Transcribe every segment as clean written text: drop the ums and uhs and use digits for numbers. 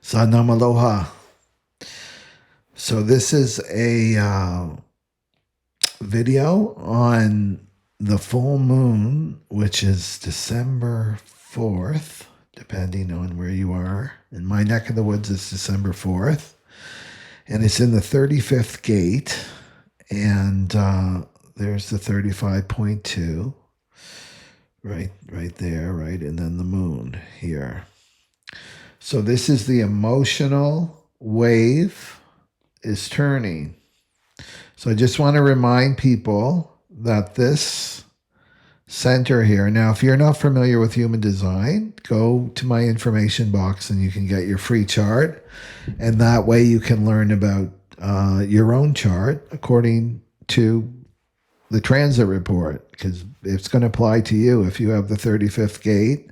Sanam Aloha. So this is a video on the full moon, which is December 4th, depending on where you are. In my neck of the woods, it's December 4th. And it's in the 35th gate. And there's the 35.2 right there, right? And then the moon here. So this is the emotional wave is turning. So I just want to remind people that this center here, now if you're not familiar with human design, go to my information box and you can get your free chart. And that way you can learn about your own chart according to the transit report, because it's going to apply to you if you have the 35th gate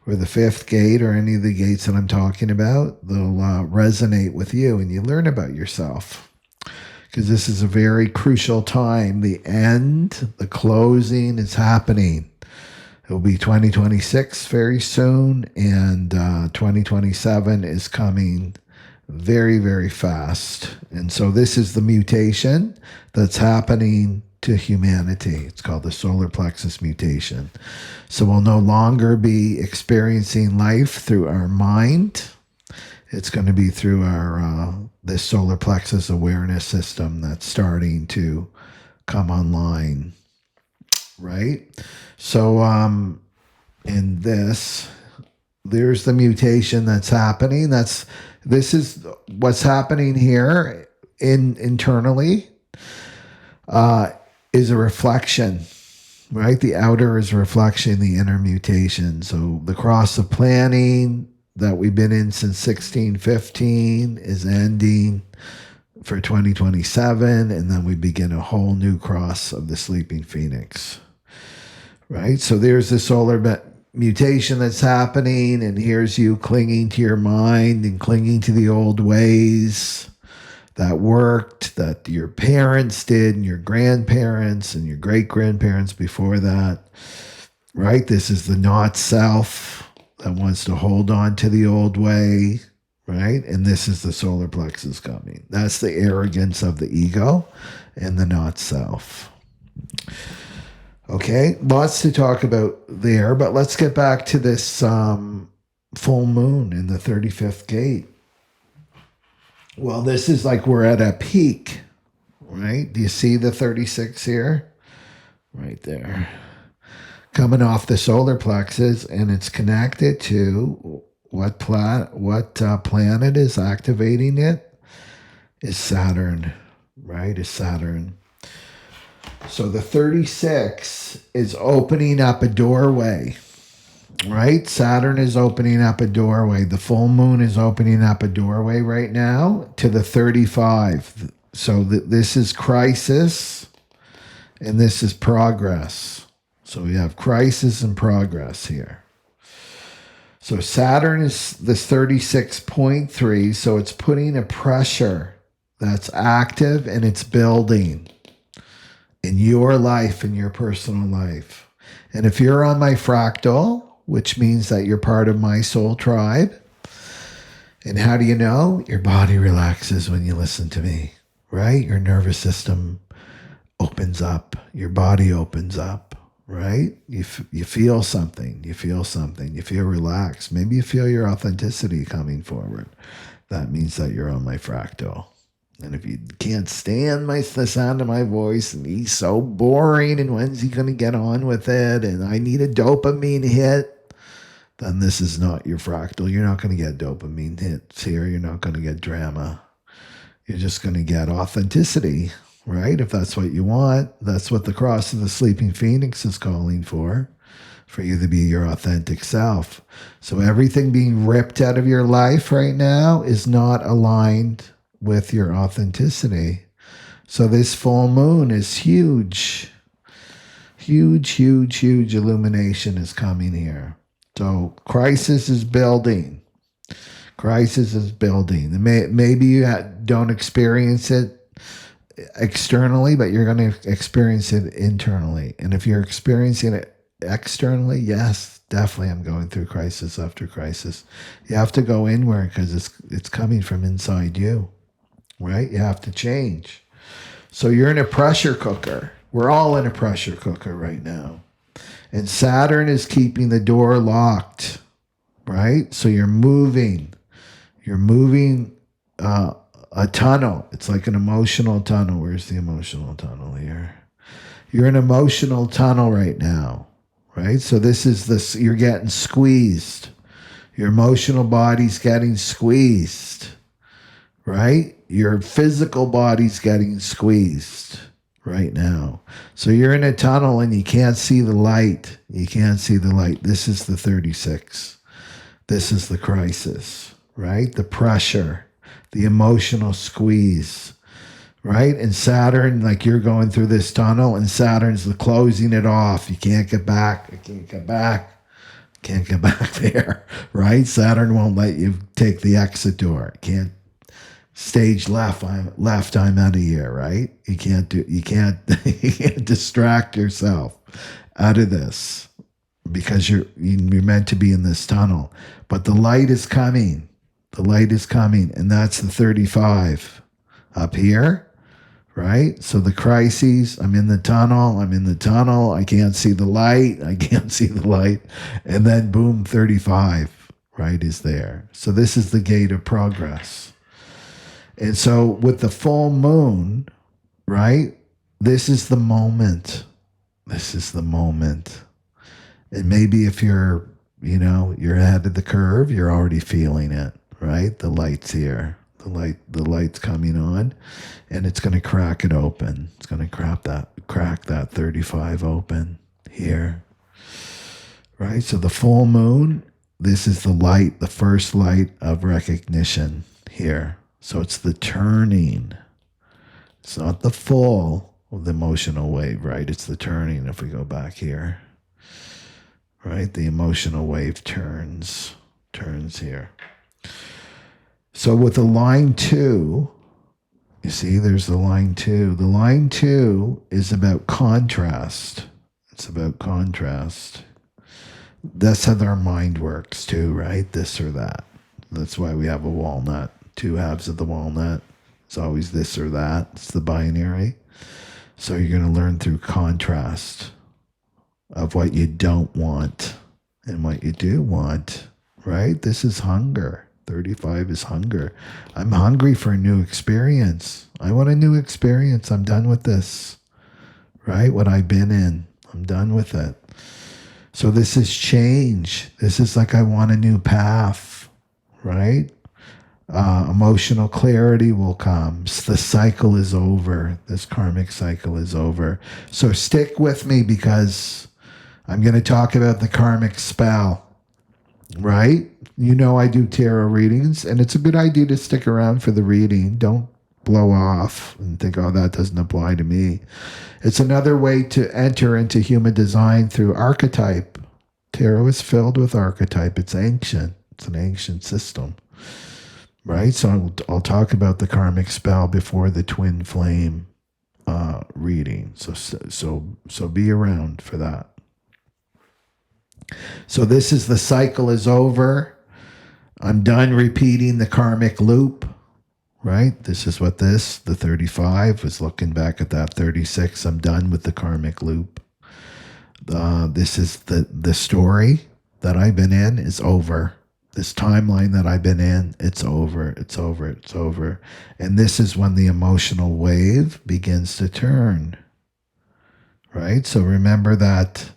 or the 5th gate or any of the gates that I'm talking about. They'll resonate with you and you learn about yourself, because this is a very crucial time. The end, the closing is happening. It will be 2026 very soon, and 2027 is coming very, very fast. And so this is the mutation that's happening to humanity. It's called the solar plexus mutation. So we'll no longer be experiencing life through our mind. It's going to be through our this solar plexus awareness system that's starting to come online, right? So in this, there's the mutation that's happening. This is what's happening here internally. Is a reflection, right? The outer is reflection, the inner mutation. So the cross of planning that we've been in since 1615 is ending for 2027, and then we begin a whole new cross of the sleeping phoenix, right? So there's the solar mutation that's happening, and here's you clinging to your mind and clinging to the old ways that worked, that your parents did, and your grandparents and your great-grandparents before that, right? This is the not self that wants to hold on to the old way, right? And this is the solar plexus coming. That's the arrogance of the ego and the not self. Okay, lots to talk about there, but let's get back to this full moon in the 35th gate. Well, this is like we're at a peak, right? Do you see the 36 here? Right there. Coming off the solar plexus, and it's connected to what planet is activating it? Is Saturn, right? Is Saturn. So the 36 is opening up a doorway, right? Saturn is opening up a doorway. The full moon is opening up a doorway right now to the 35. So this is crisis and this is progress. So we have crisis and progress here. So Saturn is this 36.3. So it's putting a pressure that's active and it's building in your life, in your personal life. And if you're on my fractal, which means that you're part of my soul tribe. And how do you know? Your body relaxes when you listen to me, right? Your nervous system opens up. Your body opens up, right? You feel something. You feel something. You feel relaxed. Maybe you feel your authenticity coming forward. That means that you're on my fractal. And if you can't stand the sound of my voice, and he's so boring, and when's he going to get on with it, and I need a dopamine hit, then this is not your fractal. You're not going to get dopamine hits here. You're not going to get drama. You're just going to get authenticity, right? If that's what you want, that's what the cross of the sleeping phoenix is calling for you to be your authentic self. So everything being ripped out of your life right now is not aligned with your authenticity. So this full moon is huge. Huge illumination is coming here. So crisis is building. Crisis is building. Maybe you don't experience it externally, but you're going to experience it internally. And if you're experiencing it externally, yes, definitely I'm going through crisis after crisis. You have to go inward because it's coming from inside you, right? You have to change. So you're in a pressure cooker. We're all in a pressure cooker right now. And Saturn is keeping the door locked, right? So you're moving. You're moving a tunnel. It's like an emotional tunnel. Where's the emotional tunnel here? You're in an emotional tunnel right now, right? So this is this, you're getting squeezed. Your emotional body's getting squeezed, right? Your physical body's getting squeezed right now. So you're in a tunnel and you can't see the light. You can't see the light. This is the 36. This is the crisis, right? The pressure, the emotional squeeze, right? And Saturn, like you're going through this tunnel and Saturn's closing it off. You can't get back. You can't get back. Can't get back there, right? Saturn won't let you take the exit door. Can't stage left. I'm out of here, right? You can't you can't distract yourself out of this because you're meant to be in this tunnel. But the light is coming. The light is coming, and that's the 35 up here, right? So the crises, I'm in the tunnel, I can't see the light, and then boom, 35, right, is there. So this is the gate of progress. And so with the full moon, right, this is the moment. This is the moment. And maybe if you're ahead of the curve, you're already feeling it, right? The light's here. The light's coming on, and it's going to crack it open. It's going to crack that 35 open here, right? So the full moon, this is the light, the first light of recognition here. So it's the turning. It's not the full of the emotional wave, right? It's the turning. If we go back here, right? The emotional wave turns here. So with the line 2, you see there's the line 2. The line 2 is about contrast. It's about contrast. That's how our mind works too, right? This or that. That's why we have a walnut. 2 halves of the walnut. It's always this or that. It's the binary. So you're going to learn through contrast of what you don't want and what you do want, right? This is hunger. 35 is hunger. I'm hungry for a new experience. I want a new experience. I'm done with this, right? What I've been in. I'm done with it. So this is change. This is like I want a new path, right? Emotional clarity will come. The cycle is over. This karmic cycle is over. So stick with me because I'm going to talk about the karmic spell, right? You know I do tarot readings, and it's a good idea to stick around for the reading. Don't blow off and think, oh, that doesn't apply to me. It's another way to enter into human design through archetype. Tarot is filled with archetype. It's ancient. It's an ancient system, right? So I'll talk about the karmic spell before the twin flame reading. So be around for that. So this is the cycle is over. I'm done repeating the karmic loop, right? This is what the 35 was looking back at that 36. I'm done with the karmic loop. This is the story that I've been in is over. This timeline that I've been in, it's over, it's over, it's over. And this is when the emotional wave begins to turn, right? So remember that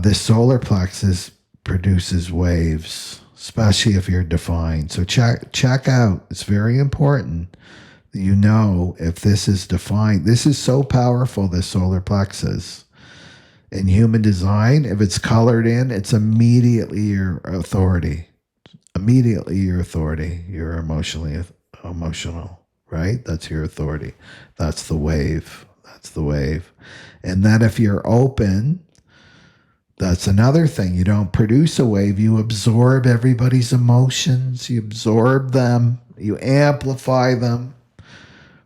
this solar plexus produces waves, especially if you're defined. So check out. It's very important that you know if this is defined. This is so powerful, this solar plexus. In human design, if it's colored in, it's immediately your authority. Immediately your authority. You're emotional, right? That's your authority. That's the wave. That's the wave. And then if you're open, that's another thing. You don't produce a wave. You absorb everybody's emotions. You absorb them. You amplify them,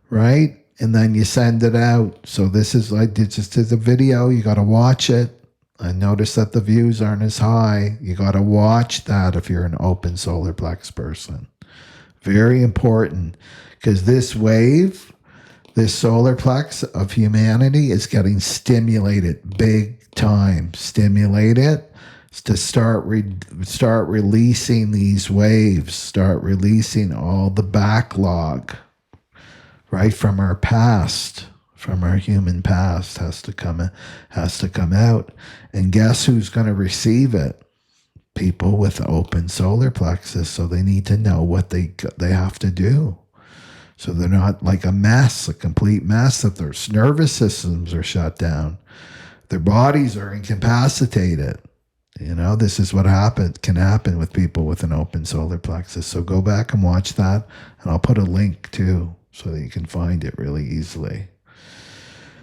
right? And then you send it out. So this is, I just did the video. You got to watch it. I notice that the views aren't as high. You got to watch that if you're an open solar plex person. Very important, because this wave, this solar plex of humanity is getting stimulated big time. Stimulate it to start releasing these waves, start releasing all the backlog, right, from our past, from our human past has to come out. And guess who's going to receive it? People with open solar plexus. So they need to know what they have to do. So they're not like a mess, a complete mess, that their nervous systems are shut down. Their bodies are incapacitated. You know, this is what can happen with people with an open solar plexus. So go back and watch that. And I'll put a link too, so that you can find it really easily.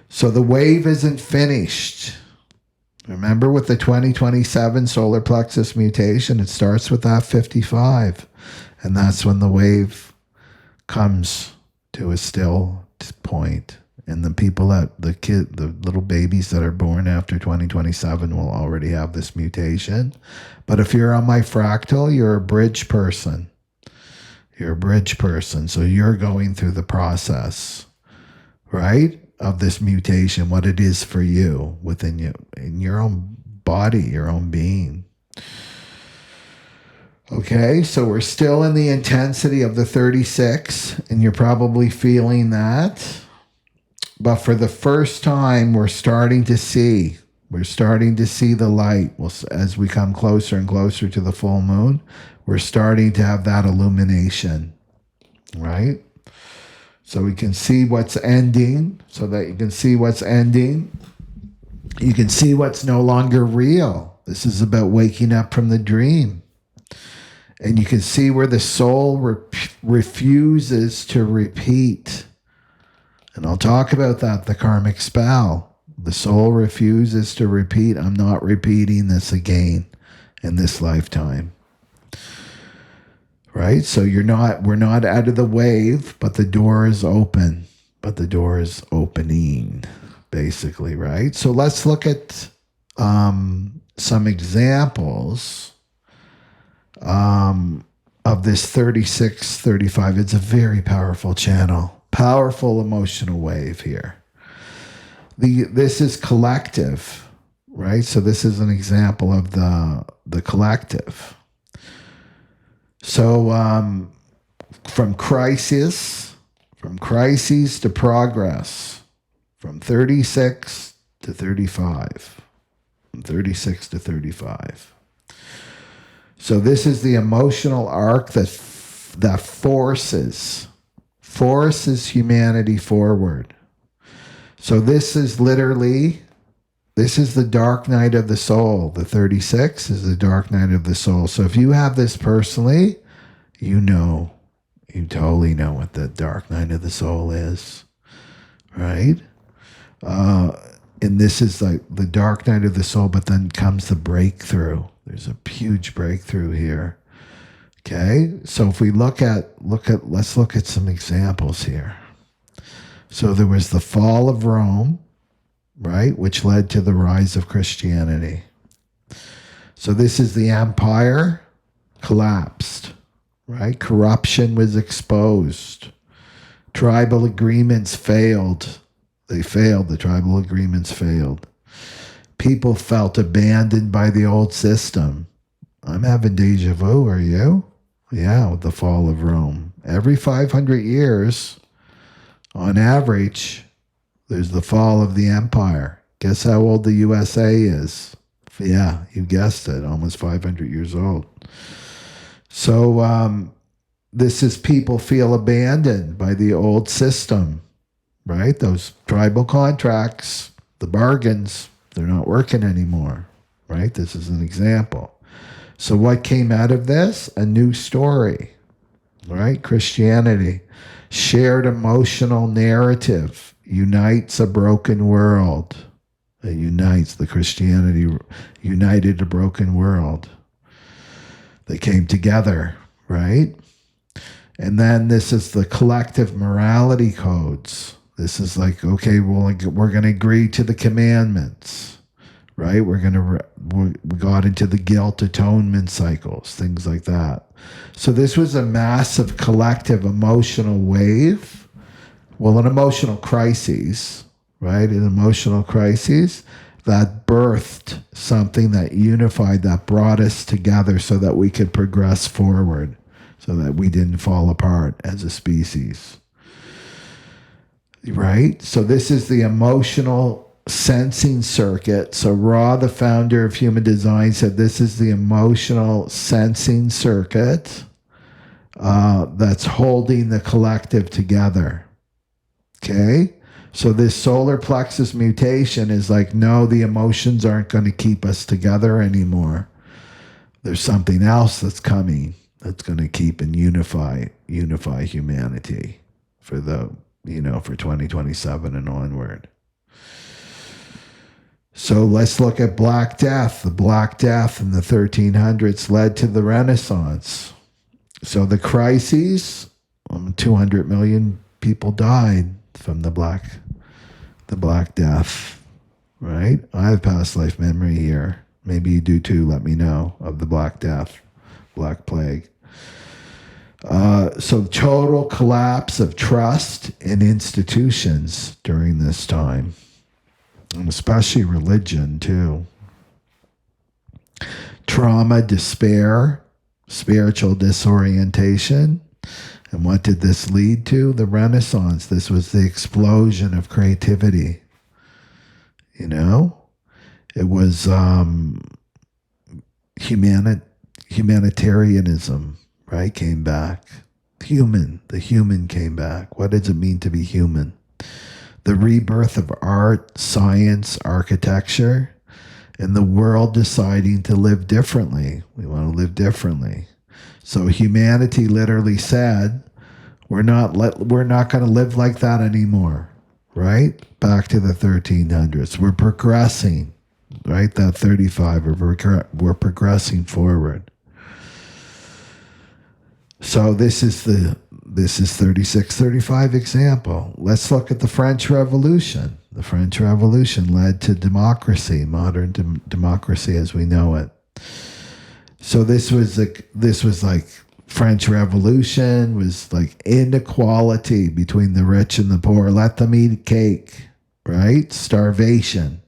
So the wave isn't finished. Remember, with the 2027 solar plexus mutation, it starts with that 55. And that's when the wave comes to a still point. And the people the little babies that are born after 2027 will already have this mutation. But if you're on my fractal, you're a bridge person. You're a bridge person. So you're going through the process, right, of this mutation, what it is for you within you, in your own body, your own being. Okay, so we're still in the intensity of the 36, and you're probably feeling that. But for the first time, we're starting to see the light. Well, as we come closer and closer to the full moon, we're starting to have that illumination, right? So we can see what's ending, so that you can see what's ending. You can see what's no longer real. This is about waking up from the dream. And you can see where the soul refuses to repeat. And I'll talk about that, the karmic spell. The soul refuses to repeat. I'm not repeating this again in this lifetime. Right? So we're not out of the wave, but the door is open. But the door is opening, basically, right? So let's look at some examples of this 36, 35. It's a very powerful channel. Powerful emotional wave here. This is collective, right? So this is an example of the collective. So from crises to progress, from 36 to 35, from 36 to 35. So this is the emotional arc that forces humanity forward. So this is the dark night of the soul. The 36 is the dark night of the soul. So if you have this personally, you totally know what the dark night of the soul is, right? And this is like the dark night of the soul, but then comes the breakthrough. There's a huge breakthrough here. Okay, so if we let's look at some examples here. So there was the fall of Rome, right, which led to the rise of Christianity. So this is the empire collapsed, right? Corruption was exposed. Tribal agreements failed. They failed. The tribal agreements failed. People felt abandoned by the old system. I'm having deja vu, are you? Yeah, with the fall of Rome. Every 500 years, on average, there's the fall of the empire. Guess how old the USA is? Yeah, you guessed it, almost 500 years old. So this is people feel abandoned by the old system, right? Those tribal contracts, the bargains, they're not working anymore, right? This is an example. So what came out of this? A new story, right? Christianity. Shared emotional narrative unites a broken world. It unites, the Christianity united a broken world. They came together, right? And then this is the collective morality codes. This is like, okay, well, we're going to agree to the commandments, right? We got into the guilt atonement cycles, things like that. So this was a massive collective emotional wave. Well, an emotional crisis, right? An emotional crisis that birthed something that unified, that brought us together so that we could progress forward, so that we didn't fall apart as a species. Right? So this is the emotional sensing circuit. So Ra, the founder of human design, said this is the emotional sensing circuit that's holding the collective together. Okay? So this solar plexus mutation is like, no, the emotions aren't going to keep us together anymore. There's something else that's coming that's going to keep and unify humanity for for 2027 and onward. So let's look at Black Death. The Black Death in the 1300s led to the Renaissance. So the crises, 200 million people died from the Black Death, right? I have past life memory here. Maybe you do too, let me know, of the Black Death, Black Plague. So total collapse of trust in institutions during this time, and especially religion too. Trauma, despair, spiritual disorientation. And what did this lead to? The Renaissance. This was the explosion of creativity. It was humanitarianism, right? Came back. The human came back. What does it mean to be human? The rebirth of art, science, architecture, and the world deciding to live differently. We want to live differently. So humanity literally said, we're not going to live like that anymore, right? Back to the 1300s. We're progressing, right? That 35, we're progressing forward. So this is 36, 35 example. Let's look at the French Revolution. The French Revolution led to democracy, modern democracy as we know it. So this was like French Revolution was like inequality between the rich and the poor. Let them eat cake, right? Starvation,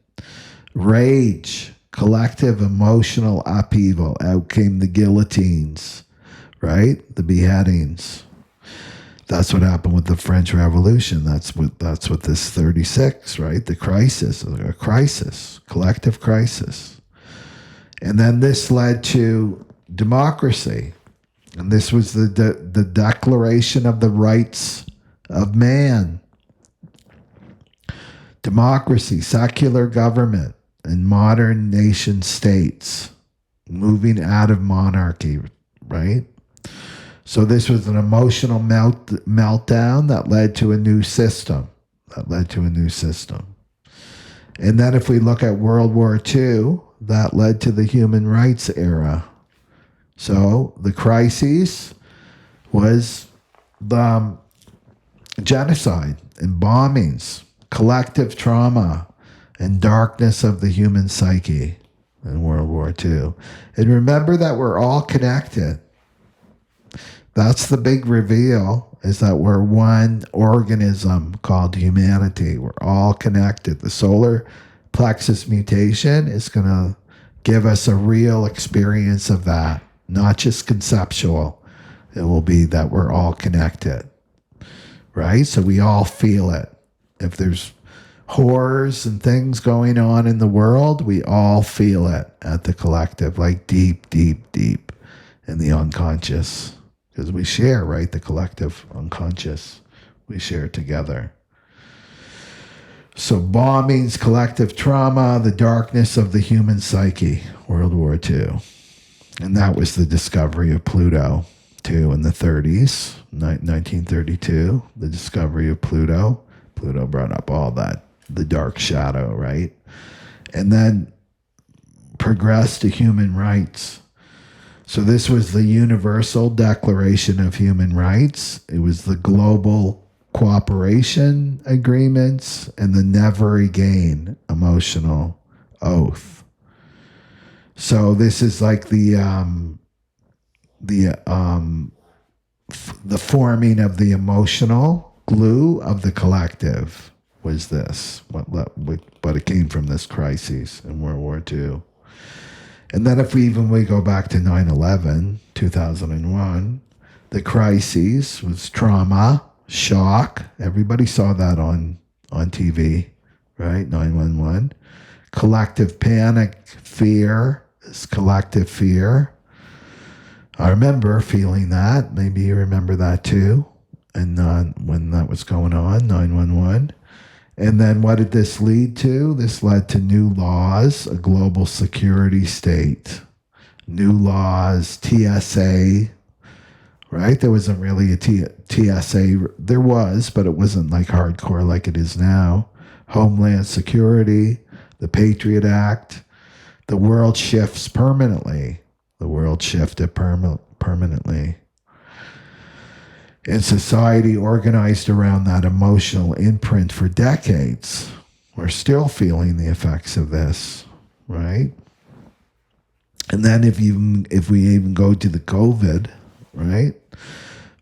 rage, collective emotional upheaval. Out came the guillotines, right? The beheadings. That's what happened with the French Revolution. That's what this 36, right? The crisis, a crisis, collective crisis. And then this led to democracy. And this was the Declaration of the Rights of Man. Democracy, secular government, and modern nation states. Moving out of monarchy, right? So this was an emotional meltdown that led to a new system. And then if we look at World War II, that led to the human rights era. So the crises was the genocide and bombings, collective trauma, and darkness of the human psyche in World War II. And remember that we're all connected. That's the big reveal, is that we're one organism called humanity. We're all connected. The solar plexus mutation is going to give us a real experience of that, not just conceptual. It will be that we're all connected, right? So we all feel it. If there's horrors and things going on in the world, we all feel it at the collective, like deep, deep, deep in the unconscious. Because we share, right? The collective unconscious. We share together. So bombings, collective trauma, the darkness of the human psyche, World War II. And that was the discovery of Pluto, too, in the 30s, 1932, the discovery of Pluto. Pluto brought up all that, the dark shadow, right? And then progressed to human rights. So this was the Universal Declaration of Human Rights. It was the global cooperation agreements and the never again emotional oath. So this is like the the forming of the emotional glue of the collective was this, but it came from this crisis in World War II. And then if we go back to 9/11, 2001, the crises was trauma, shock. Everybody saw that on TV, right? 911. Collective panic, fear is collective fear. I remember feeling that. Maybe you remember that too. And when that was going on, 911. And then what did this lead to? This led to new laws, a global security state, new laws, TSA, right? There wasn't really a TSA. There was, but it wasn't like hardcore like it is now. Homeland Security, the Patriot Act. The world shifts permanently. The world shifted permanently. And society organized around that emotional imprint for decades. We're still feeling the effects of this, right? And then if we even go to the COVID, right?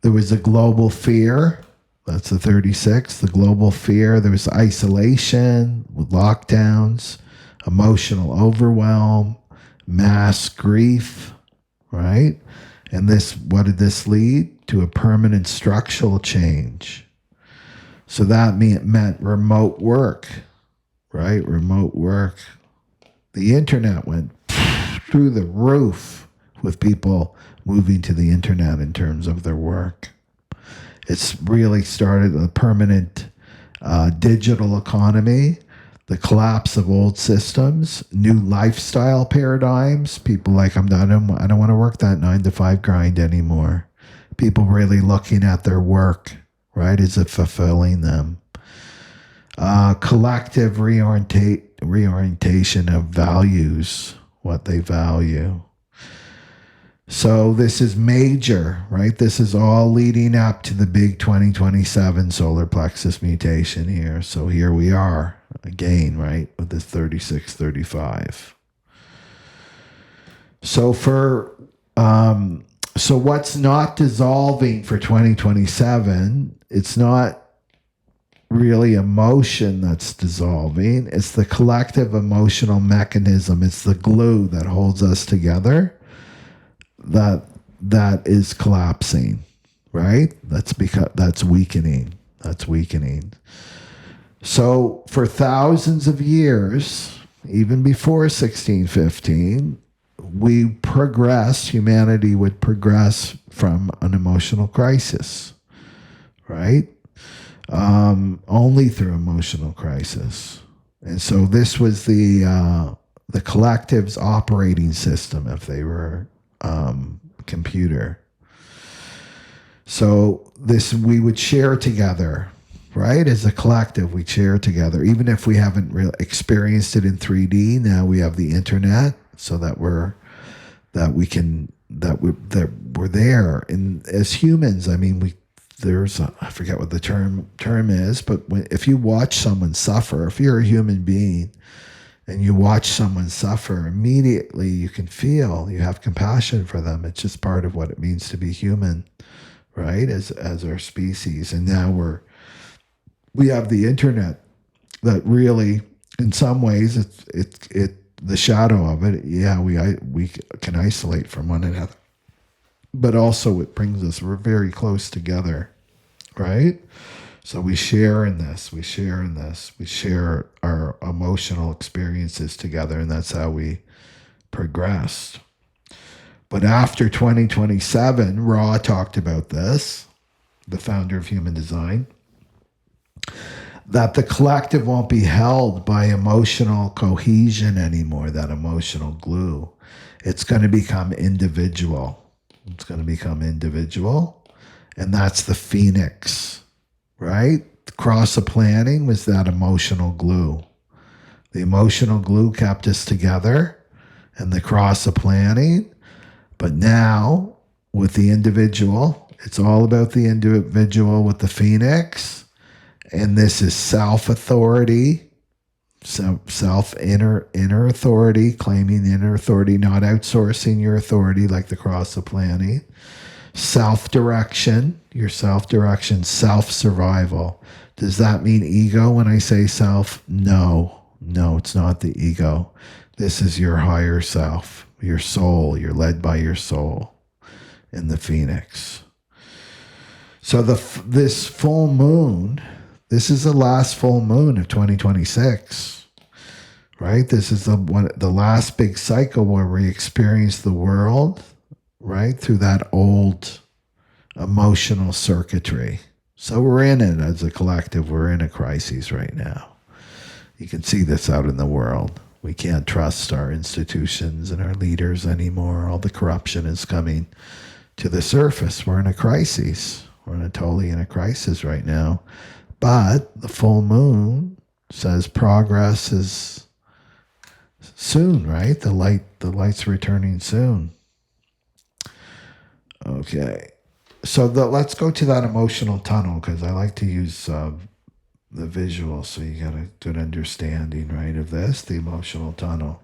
There was a global fear. That's the 36, the global fear. There was isolation with lockdowns, emotional overwhelm, mass grief, right? And what did this lead? To a permanent structural change. So that meant remote work, right? Remote work. The internet went through the roof with people moving to the internet in terms of their work. It's really started a permanent digital economy, the collapse of old systems, new lifestyle paradigms. People like, I don't want to work that 9-to-5 grind anymore. People really looking at their work, right? Is it fulfilling them? Collective reorientation of values, what they value. So this is major, right? This is all leading up to the big 2027 solar plexus mutation here. So here we are again, right? With this 3635. So what's not dissolving for 2027, it's not really emotion that's dissolving. It's the collective emotional mechanism. It's the glue that holds us together that is collapsing, right? That's weakening. That's weakening. So for thousands of years, even before 1615, humanity would progress from an emotional crisis, right? Only through emotional crisis. And so this was the collective's operating system if they were computer. So we would share together, right? As a collective, we share together. Even if we haven't really experienced it in 3D, now we have the internet so that we're there. And as humans, I mean, I forget what the term is, but if you watch someone suffer, if you're a human being and you watch someone suffer, immediately you have compassion for them. It's just part of what it means to be human, right? As our species. And now we have the internet that really, in some ways, it the shadow of it, yeah, we can isolate from one another. But also it brings us, we're very close together, right? So we share in this, we share our emotional experiences together, and that's how we progressed. But after 2027, Ra talked about this, the founder of human design, that the collective won't be held by emotional cohesion anymore, that emotional glue. It's going to become individual. It's going to become individual. And that's the phoenix, right? The cross of planning was that emotional glue. The emotional glue kept us together, and the cross of planning. But now, with the individual, it's all about the individual with the phoenix. And this is self-authority, inner authority, claiming inner authority, not outsourcing your authority like the cross of planning. Self-direction, your self-direction, self-survival. Does that mean ego when I say self? No, it's not the ego. This is your higher self, your soul. You're led by your soul in the Phoenix. So this full moon, this is the last full moon of 2026, right? This is the last big cycle where we experience the world, right, through that old emotional circuitry. So we're in it as a collective. We're in a crisis right now. You can see this out in the world. We can't trust our institutions and our leaders anymore. All the corruption is coming to the surface. We're in a crisis. We're totally in a crisis right now. But the full moon says progress is soon, right? The light's returning soon. Okay. So let's go to that emotional tunnel, because I like to use the visual, so you got a good understanding, right, of this, the emotional tunnel.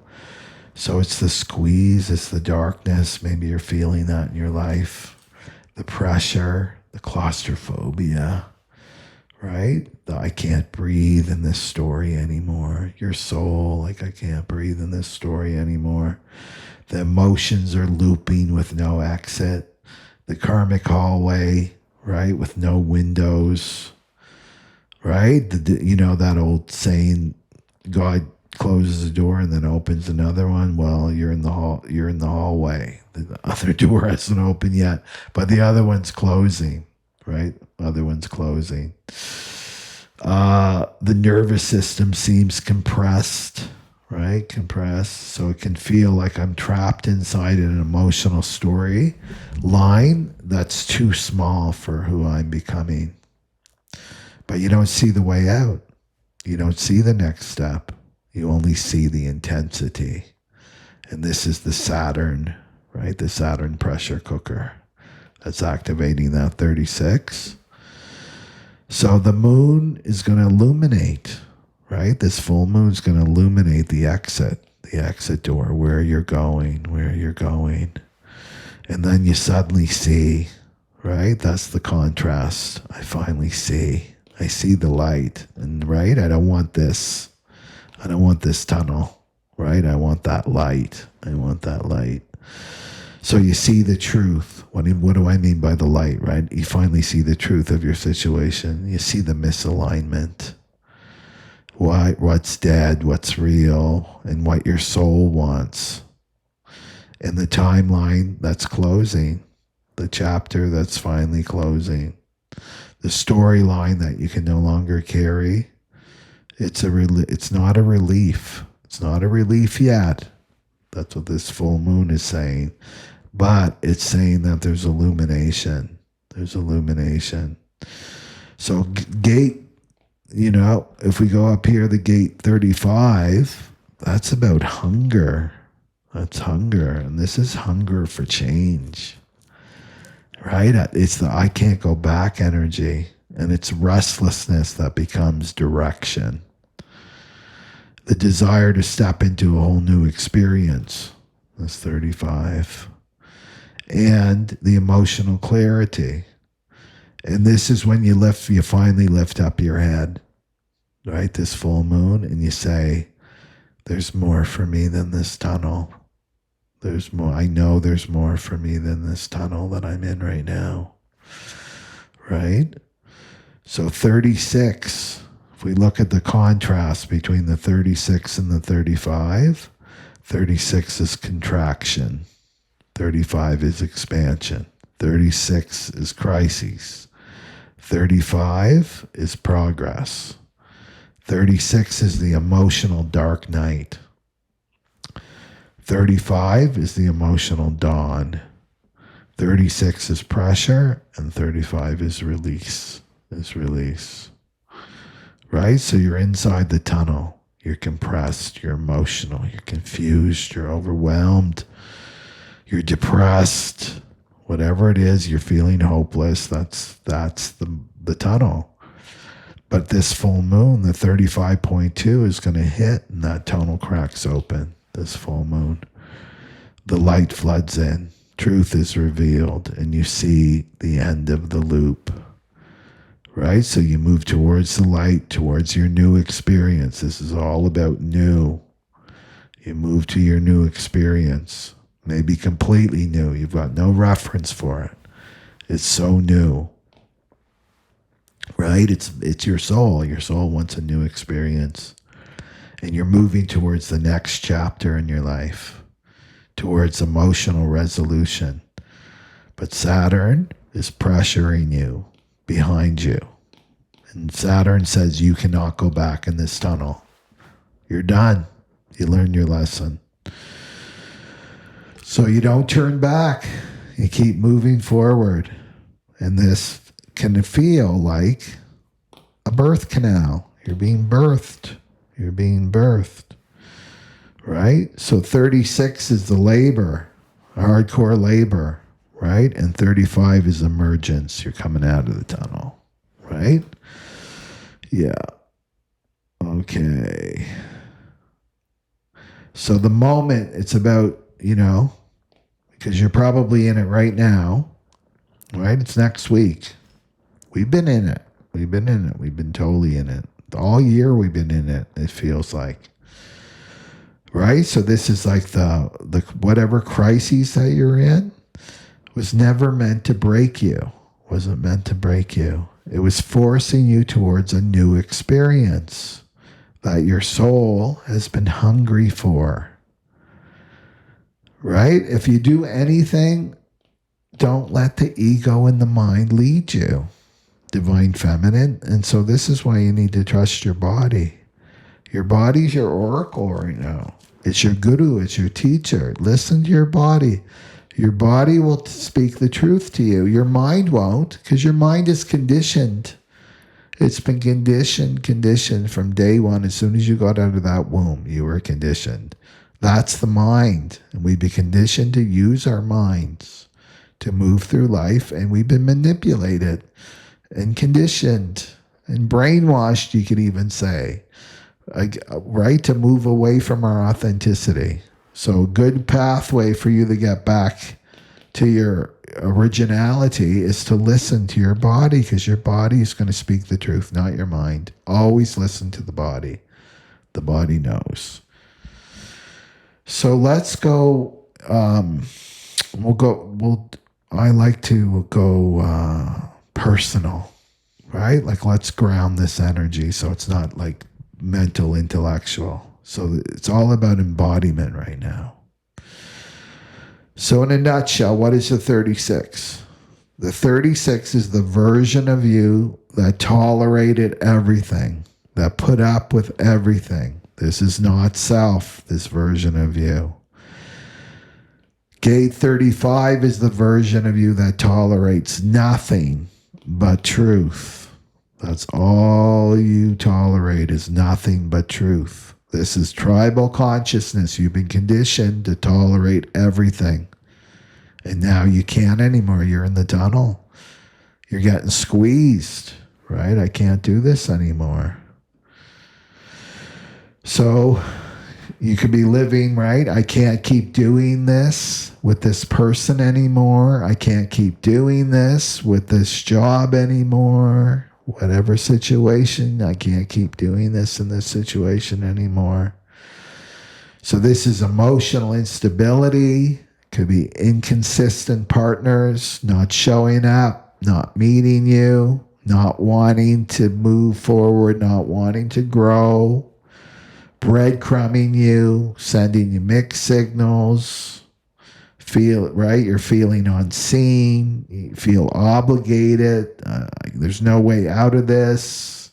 So it's the squeeze, it's the darkness. Maybe you're feeling that in your life. The pressure, the claustrophobia, right? The I can't breathe in this story anymore. Your soul, like, I can't breathe in this story anymore. The emotions are looping with no exit. The karmic hallway, right, with no windows, right? That old saying, God closes a door and then opens another one. Well, you're in the hallway. The other door hasn't opened yet, but the other one's closing, right? Other one's closing. The nervous system seems compressed, right? Compressed, so it can feel like I'm trapped inside an emotional story line that's too small for who I'm becoming. But you don't see the way out. You don't see the next step. You only see the intensity. And this is the Saturn, right? The Saturn pressure cooker that's activating that 36. So the moon is going to illuminate, right? This full moon is going to illuminate the exit door, where you're going. And then you suddenly see, right? That's the contrast. I finally see. I see the light. And, right, I don't want this tunnel, right? I want that light. So you see the truth. What do I mean by the light, right? You finally see the truth of your situation. You see the misalignment. What's dead, what's real, and what your soul wants. And the timeline that's closing, the chapter that's finally closing, the storyline that you can no longer carry. It's not a relief. It's not a relief yet. That's what this full moon is saying. But it's saying that there's illumination. So gate, if we go up here, the gate 35, that's about hunger. That's hunger. And this is hunger for change, right? It's the I can't go back energy. And it's restlessness that becomes direction. The desire to step into a whole new experience. That's 35. And the emotional clarity. And this is when you finally lift up your head, right? This full moon, and you say, there's more for me than this tunnel. There's more. I know there's more for me than this tunnel that I'm in right now, right? So 36, if we look at the contrast between the 36 and the 35, 36 is contraction. 35 is expansion. 36 is crises. 35 is progress. 36 is the emotional dark night. 35 is the emotional dawn. 36 is pressure, and 35 is release. Right? So you're inside the tunnel. You're compressed. You're emotional. You're confused. You're overwhelmed. You're depressed. Whatever it is, you're feeling hopeless. That's the tunnel. But this full moon, the 35.2, is going to hit and that tonal cracks open. This full moon. The light floods in. Truth is revealed. And you see the end of the loop. Right? So you move towards the light, towards your new experience. This is all about new. You move to your new experience. Maybe completely new. You've got no reference for it. It's so new. Right? It's your soul. Your soul wants a new experience. And you're moving towards the next chapter in your life, towards emotional resolution. But Saturn is pressuring you, behind you. And Saturn says you cannot go back in this tunnel. You're done. You learned your lesson. So you don't turn back. You keep moving forward. And this can feel like a birth canal. You're being birthed. You're being birthed. Right? So 36 is the labor, hardcore labor, right? And 35 is emergence. You're coming out of the tunnel, right? Yeah. Okay. So the moment, it's about, because you're probably in it right now, right? It's next week. We've been in it. We've been totally in it. All year we've been in it, it feels like. Right? So this is like the whatever crises that you're in was never meant to break you. Wasn't meant to break you. It was forcing you towards a new experience that your soul has been hungry for. Right? If you do anything, don't let the ego and the mind lead you. Divine Feminine. And so this is why you need to trust your body. Your body's your oracle right now. It's your guru. It's your teacher. Listen to your body. Your body will speak the truth to you. Your mind won't, because your mind is conditioned. It's been conditioned from day one. As soon as you got out of that womb, you were conditioned. That's the mind. And we've been conditioned to use our minds to move through life. And we've been manipulated and conditioned and brainwashed, you could even say, right, to move away from our authenticity. So a good pathway for you to get back to your originality is to listen to your body, because your body is going to speak the truth, not your mind. Always listen to the body. The body knows. So let's go. I like to go personal, right? Like, let's ground this energy so it's not like mental, intellectual. So it's all about embodiment right now. So in a nutshell, what is the 36? The 36 is the version of you that tolerated everything, that put up with everything. This is not self, this version of you. Gate 35 is the version of you that tolerates nothing but truth. That's all you tolerate, is nothing but truth. This is tribal consciousness. You've been conditioned to tolerate everything. And now you can't anymore. You're in the tunnel. You're getting squeezed, right? I can't do this anymore. So you could be living, right? I can't keep doing this with this person anymore. I can't keep doing this with this job anymore. Whatever situation, I can't keep doing this in this situation anymore. So this is emotional instability. Could be inconsistent partners, not showing up, not meeting you, not wanting to move forward, not wanting to grow, breadcrumbing you, sending you mixed signals. You're feeling unseen, you feel obligated, there's no way out of this,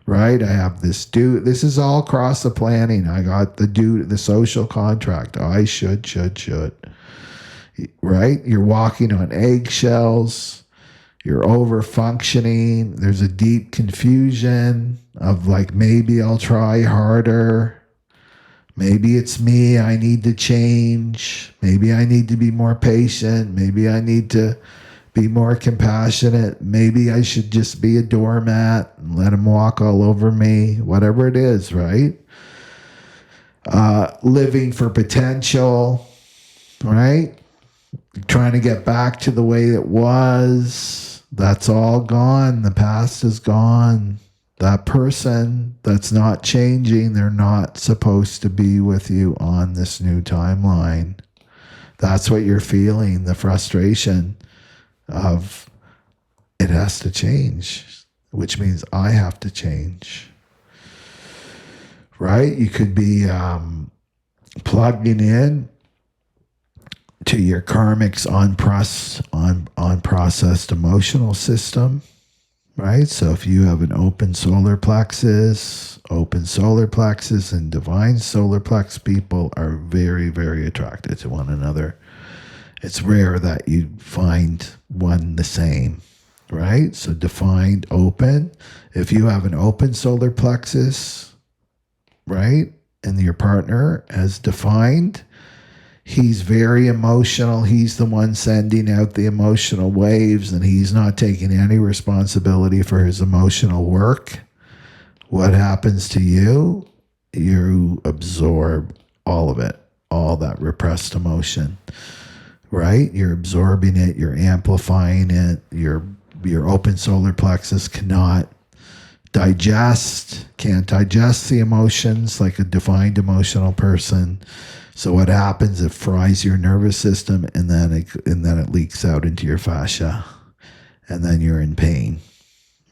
right? I have this due. This is all cross the planning. I got the social contract. I should, right? You're walking on eggshells, you're over functioning, there's a deep confusion of like, maybe I'll try harder. Maybe it's me, I need to change. Maybe I need to be more patient. Maybe I need to Be more compassionate. Maybe I should just be a doormat and let him walk all over me. Whatever it is, right? Living for potential, right? Trying to get back to the way it was. That's all gone. The past is gone. That person that's not changing, they're not supposed to be with you on this new timeline. That's what you're feeling, the frustration of it has to change, which means I have to change. Right? You could be plugging in to your karmic's unprocessed emotional system, right? So if you have an open solar plexus and divine solar plex people are very, very attracted to one another. It's rare that you find one the same, right? So defined open. If you have an open solar plexus, right, and your partner has defined, he's very emotional. He's the one sending out the emotional waves, and he's not taking any responsibility for his emotional work. What happens to you? You absorb all of it, all that repressed emotion, right? You're absorbing it. You're amplifying it. Your open solar plexus can't digest the emotions like a defined emotional person. So what happens? It fries your nervous system, and then it leaks out into your fascia, and then you're in pain,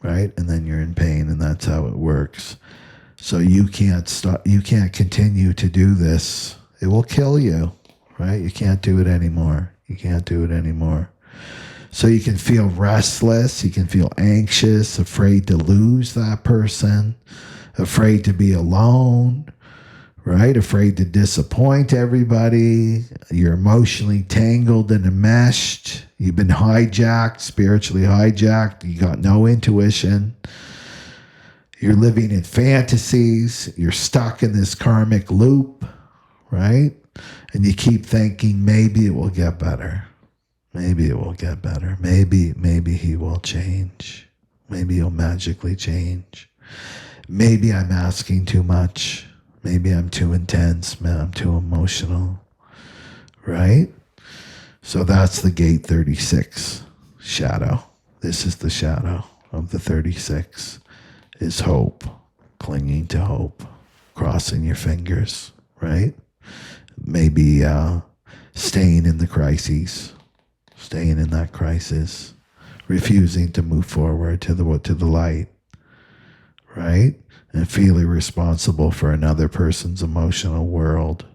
right? And then you're in pain, and that's how it works. So you can't stop. You can't continue to do this. It will kill you, right? You can't do it anymore. You can't do it anymore. So you can feel restless. You can feel anxious, afraid to lose that person, afraid to be alone, right? Afraid to disappoint everybody. You're emotionally tangled and enmeshed. You've been hijacked, spiritually hijacked. You got no intuition. You're living in fantasies. You're stuck in this karmic loop, right? And you keep thinking, maybe it will get better. Maybe it will get better. Maybe he will change. Maybe he'll magically change. Maybe I'm asking too much. Maybe I'm too intense. Man, I'm too emotional. Right? So that's the gate 36 shadow. This is the shadow of the 36 is hope. Clinging to hope. Crossing your fingers. Right? Maybe staying in the crises. Staying in that crisis, refusing to move forward to the light, right? And feeling responsible for another person's emotional world.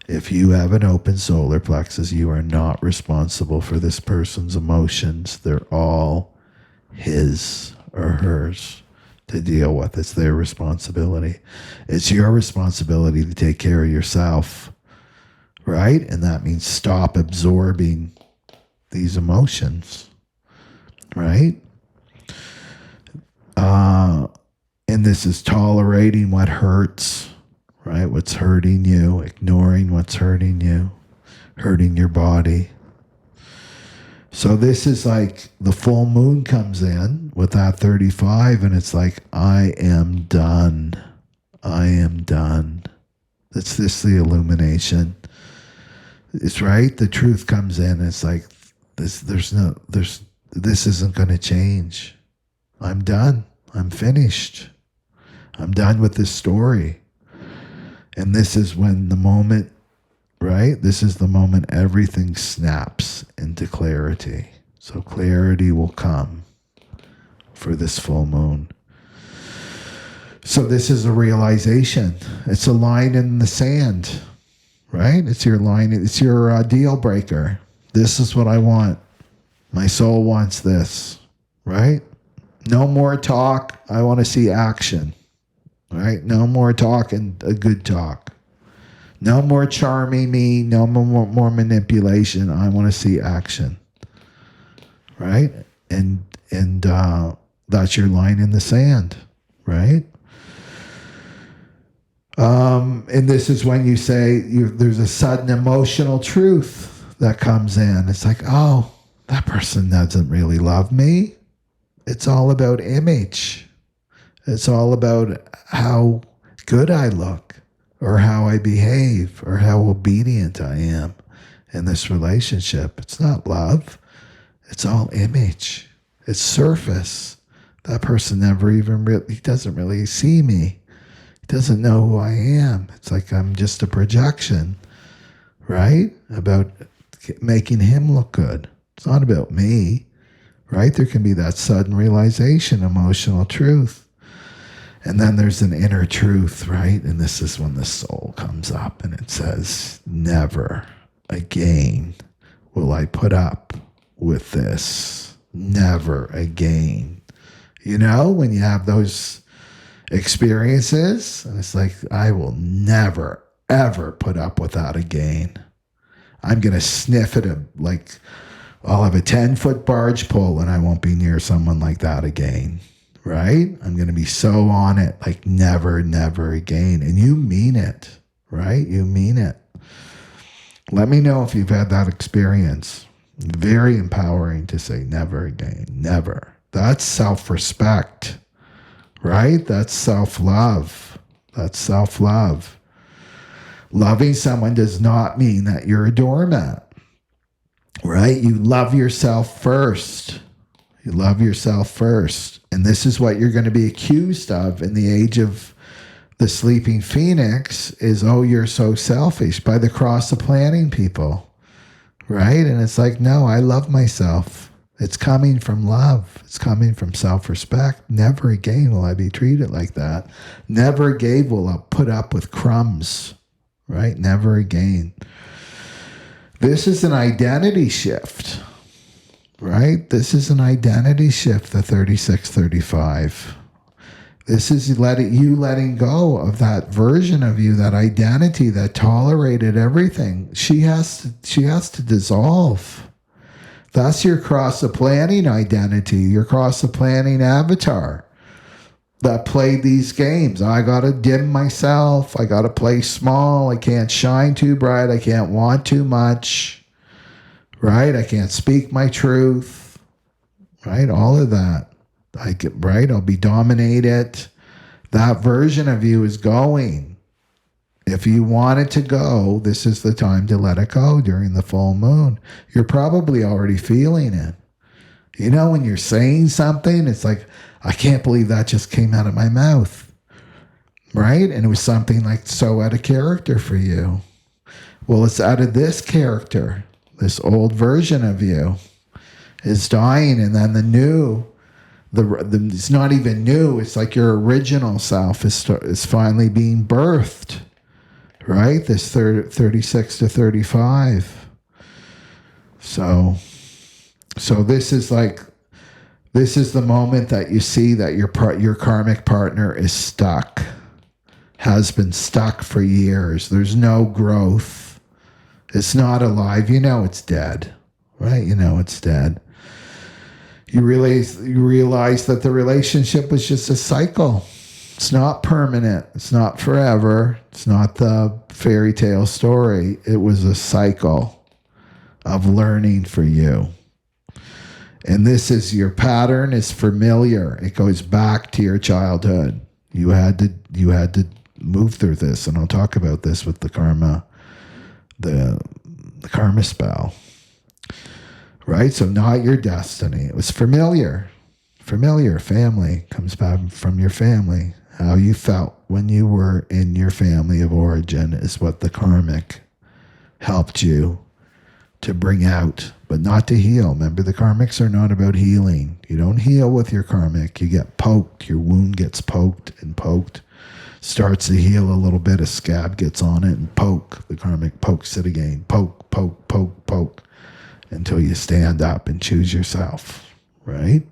If you have an open solar plexus, you are not responsible for this person's emotions. They're all his or hers to deal with. It's their responsibility. It's your responsibility to take care of yourself, right? And that means stop absorbing these emotions, right? And this is tolerating what hurts, right? What's hurting you, ignoring what's hurting you, hurting your body. So this is like the full moon comes in with that 35, and it's like, I am done. I am done. It's this, the illumination. It's right. The truth comes in. It's like, this isn't going to change. I'm done. I'm finished. I'm done with this story. And this is when the moment, right? This is the moment everything snaps into clarity. So clarity will come for this full moon. So this is a realization. It's a line in the sand, right? It's your line. It's your deal breaker. This is what I want. My soul wants this, right? No more talk. I want to see action, right? No more talk and a good talk. No more charming me. No more manipulation. I want to see action, right? And that's your line in the sand, right? And this is when you say there's a sudden emotional truth that comes in. It's like, oh, that person doesn't really love me. It's all about image. It's all about how good I look or how I behave or how obedient I am in this relationship. It's not love. It's all image. It's surface. That person never even really, he doesn't really see me. He doesn't know who I am. It's like I'm just a projection, right? About making him look good. It's not about me, right? There can be that sudden realization, emotional truth. And then there's an inner truth, right? And this is when the soul comes up and it says, never again will I put up with this. Never again. You know, when you have those experiences, and it's like, I will never, ever put up with that again. I'm going to sniff at him like I'll have a 10-foot barge pull and I won't be near someone like that again. Right? I'm going to be so on it, like never, never again. And you mean it, right? You mean it. Let me know if you've had that experience. Very empowering to say never again, never. That's self-respect, right? That's self-love. That's self-love. Loving someone does not mean that you're a doormat, right? You love yourself first. You love yourself first. And this is what you're going to be accused of in the age of the sleeping phoenix is, oh, you're so selfish, by the cross of planning people, right? And it's like, no, I love myself. It's coming from love. It's coming from self-respect. Never again will I be treated like that. Never again will I put up with crumbs, right? Never again. This is an identity shift. Right? This is an identity shift, the 3635. This is you letting go of that version of you, that identity that tolerated everything. She has to dissolve. That's your cross of planning identity, your cross of planning avatar that played these games. I got to dim myself. I got to play small. I can't shine too bright. I can't want too much. Right? I can't speak my truth. Right? All of that. I'll be dominated. That version of you is going. If you want it to go, this is the time to let it go during the full moon. You're probably already feeling it. You know, when you're saying something, it's like, I can't believe that just came out of my mouth. Right? And it was something like so out of character for you. Well, it's out of this character. This old version of you is dying, and then the new, it's not even new. It's like your original self is finally being birthed, right? This 36 to 35. So this is the moment that you see that your karmic partner is stuck, has been stuck for years. There's no growth. It's not alive. You know it's dead, right? You know it's dead. You realize that the relationship was just a cycle. It's not permanent. It's not forever. It's not the fairy tale story. It was a cycle of learning for you. And this is your pattern is familiar. It goes back to your childhood. You had to move through this, and I'll talk about this with the karma. The karma spell, right? So not your destiny. It was familiar. Family comes back from your family. How you felt when you were in your family of origin is what the karmic helped you to bring out, but not to heal. Remember, the karmics are not about healing. You don't heal with your karmic. You get poked. Your wound gets poked and poked. Starts to heal a little bit, a scab gets on it and poke. The karmic pokes it again. Poke, poke, poke, poke. Until you stand up and choose yourself, right?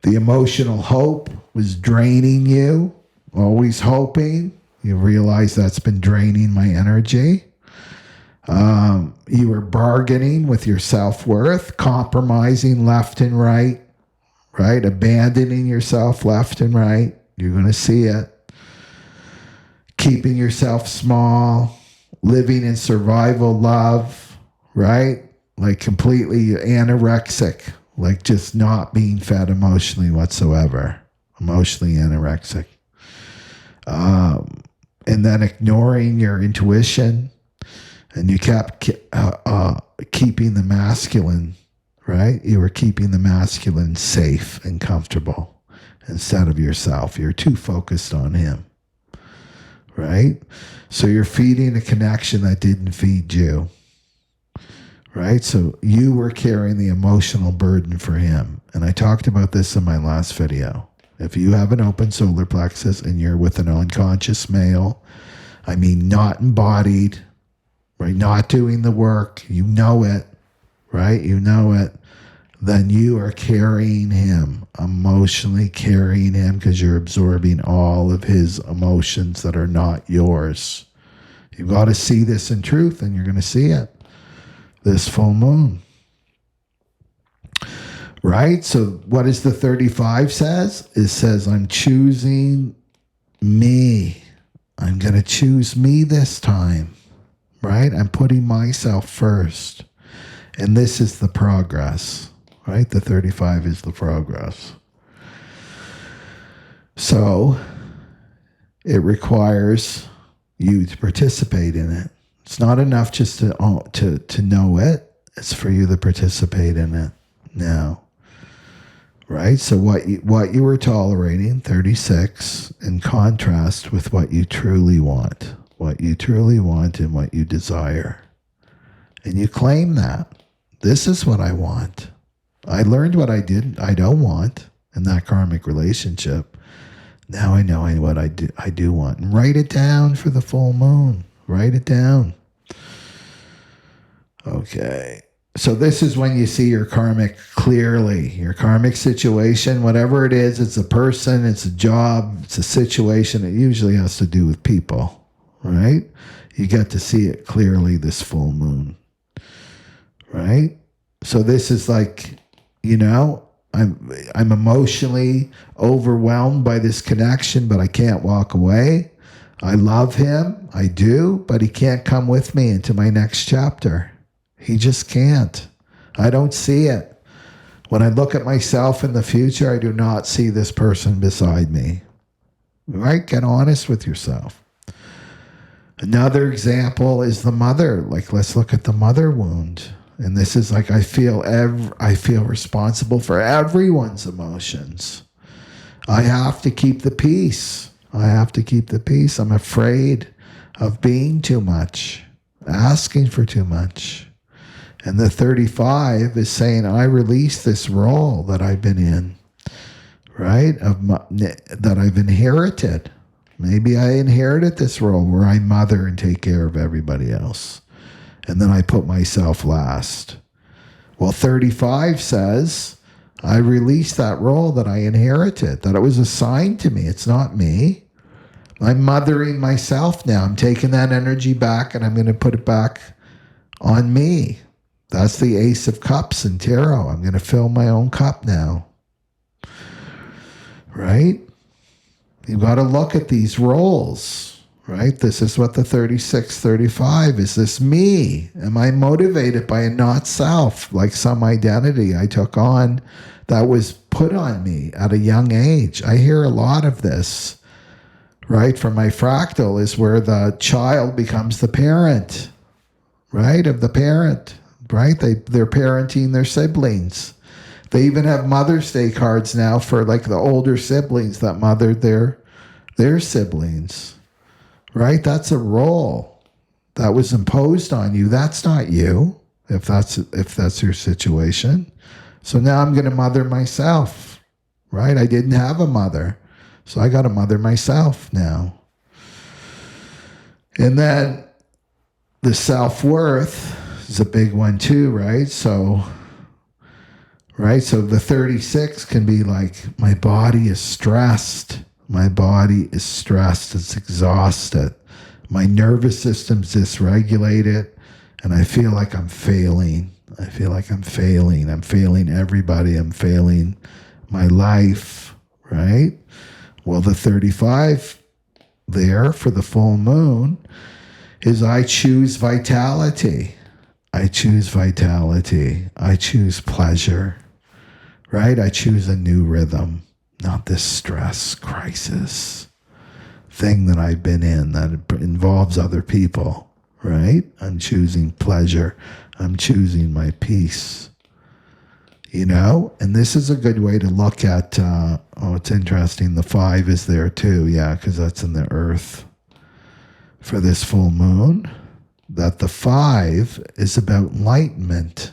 The emotional hope was draining you. Always hoping. You realize that's been draining my energy. You were bargaining with your self-worth, compromising left and right? Abandoning yourself left and right. You're going to see it. Keeping yourself small, living in survival love, right? like completely anorexic, like just not being fed emotionally whatsoever, emotionally anorexic. And then ignoring your intuition, and you kept keeping the masculine, right? You were keeping the masculine safe and comfortable instead of yourself. You're too focused on him, right? So you're feeding a connection that didn't feed you, right? So you were carrying the emotional burden for him. And I talked about this in my last video. If you have an open solar plexus and you're with an unconscious male, I mean not embodied, right? Not doing the work, you know it, right? You know it. Then you are carrying him, emotionally carrying him, because you're absorbing all of his emotions that are not yours. You've got to see this in truth, and you're going to see it this full moon. Right? So what does the 35 says? It says, I'm choosing me. I'm going to choose me this time. Right? I'm putting myself first. And this is the progress. Right? The 35 is the progress. So it requires you to participate in it. It's not enough just to know it. It's for you to participate in it now. Right? So what you were tolerating, 36, in contrast with what you truly want. What you truly want and what you desire. And you claim that. This is what I want. I learned what I don't want in that karmic relationship. Now I know what I do want. And write it down for the full moon. Write it down. Okay. So this is when you see your karmic clearly. Your karmic situation, whatever it is, it's a person, it's a job, it's a situation. It usually has to do with people, right? You get to see it clearly this full moon, right? So this is like, I'm emotionally overwhelmed by this connection, but I can't walk away. I love him, I do, but he can't come with me into my next chapter. He just can't. I don't see it. When I look at myself in the future, I do not see this person beside me. Right? Get honest with yourself. Another example is the mother. Like, let's look at the mother wound. And this is like, I feel responsible for everyone's emotions. I have to keep the peace. I'm afraid of being too much, asking for too much. And the 35 is saying, I release this role that I've been in, right? That I've inherited. Maybe I inherited this role where I mother and take care of everybody else. And then I put myself last. Well, 35 says, I release that role that I inherited, that it was assigned to me. It's not me. I'm mothering myself now. I'm taking that energy back and I'm going to put it back on me. That's the Ace of Cups in tarot. I'm going to fill my own cup now. Right? You've got to look at these roles. Right? This is what the 36, 35, is this me? Am I motivated by a not self, like some identity I took on that was put on me at a young age? I hear a lot of this, right? From my fractal is where the child becomes the parent, right? Of the parent, right? They're parenting their siblings. They even have Mother's Day cards now for like the older siblings that mothered their siblings. Right? That's a role that was imposed on you. That's not you, if that's your situation. So now I'm going to mother myself. Right? I didn't have a mother. So I got to mother myself now. And then the self-worth is a big one too, right? So the 36 can be like, my body is stressed. My body is stressed. It's exhausted. My nervous system's dysregulated. And I feel like I'm failing. I'm failing everybody. I'm failing my life. Right? Well, the 35 there for the full moon is I choose vitality. I choose vitality. I choose pleasure, right? I choose a new rhythm, not this stress crisis thing that I've been in that involves other people, right? I'm choosing pleasure. I'm choosing my peace, and this is a good way to look at, it's interesting. The 5 is there too. Yeah, because that's in the earth for this full moon. That the 5 is about enlightenment.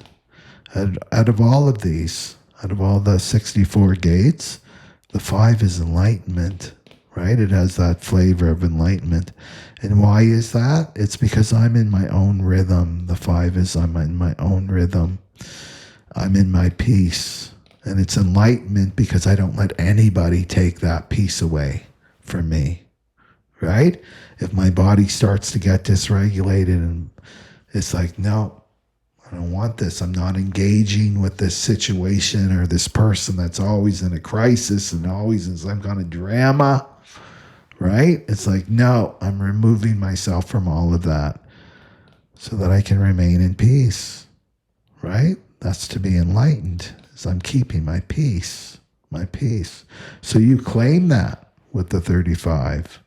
Out of all of these, out of all the 64 gates, the 5 is enlightenment, right? It has that flavor of enlightenment. And why is that? It's because I'm in my own rhythm. The 5 is I'm in my own rhythm. I'm in my peace. And it's enlightenment because I don't let anybody take that peace away from me, right? If my body starts to get dysregulated and it's like, no, I don't want this. I'm not engaging with this situation or this person that's always in a crisis and always in some kind of drama, right? It's like, no, I'm removing myself from all of that so that I can remain in peace, right? That's to be enlightened, is I'm keeping my peace, my peace. So you claim that with the 35,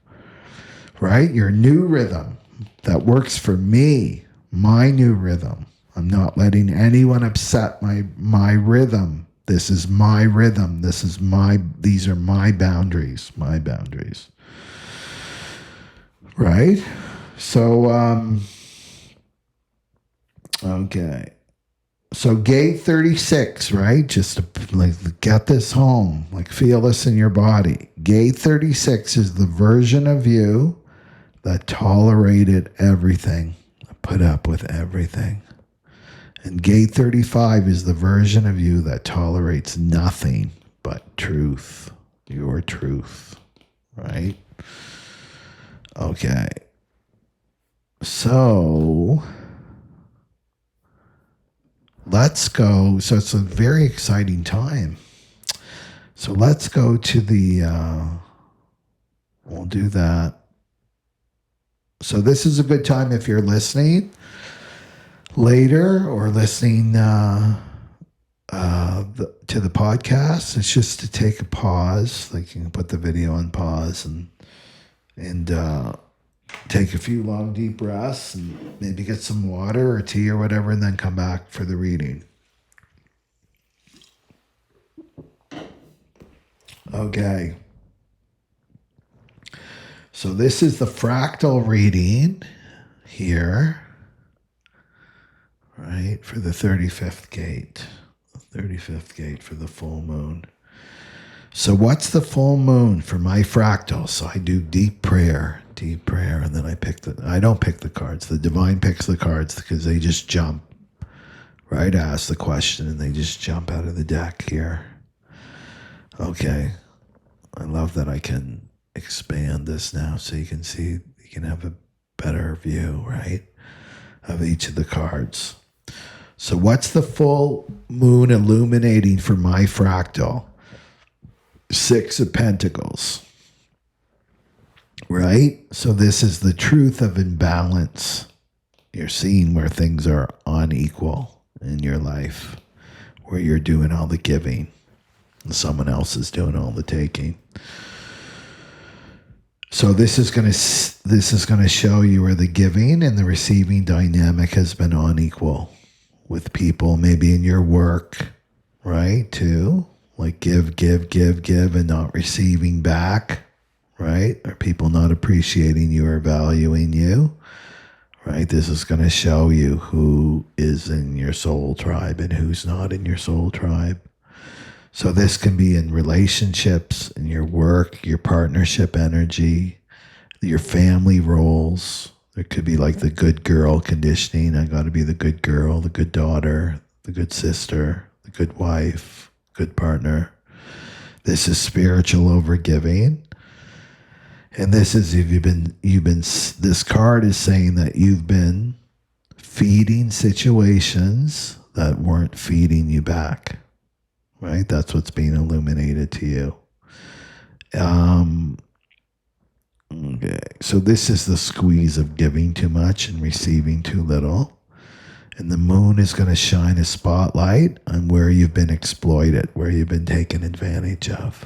right? Your new rhythm that works for me, my new rhythm. I'm not letting anyone upset my rhythm. This is my rhythm. These are my boundaries, right? So, okay. So gate 36, right? Just to get this home, feel this in your body. Gate 36 is the version of you that tolerated everything, put up with everything. And gate 35 is the version of you that tolerates nothing but truth, your truth, right? Okay. So let's go. So it's a very exciting time. So let's go to we'll do that. So this is a good time if you're listening later or listening to the podcast. It's just to take a pause. You can put the video on pause and take a few long deep breaths and maybe get some water or tea or whatever, and then come back for the reading. Okay. So this is the fractal reading here, right, for the 35th gate. The 35th gate for the full moon. So what's the full moon for my fractal? So I do deep prayer, and then I don't pick the cards. The divine picks the cards because they just jump, right? I ask the question and they just jump out of the deck here. Okay. I love that I can expand this now so you can see, you can have a better view, right, of each of the cards. So what's the full moon illuminating for my fractal? 6 of Pentacles, right? So this is the truth of imbalance. You're seeing where things are unequal in your life, where you're doing all the giving and someone else is doing all the taking. So this is going to show you where the giving and the receiving dynamic has been unequal with people, maybe in your work, right? Too, give and not receiving back, right? Or people not appreciating you or valuing you, right? This is going to show you who is in your soul tribe and who's not in your soul tribe. So this can be in relationships, in your work, your partnership energy, your family roles. There could be the good girl conditioning. I got to be the good girl, the good daughter, the good sister, the good wife, good partner. This is spiritual overgiving. And this is this card is saying that you've been feeding situations that weren't feeding you back. Right? That's what's being illuminated to you. Okay. So this is the squeeze of giving too much and receiving too little. And the moon is going to shine a spotlight on where you've been exploited, where you've been taken advantage of,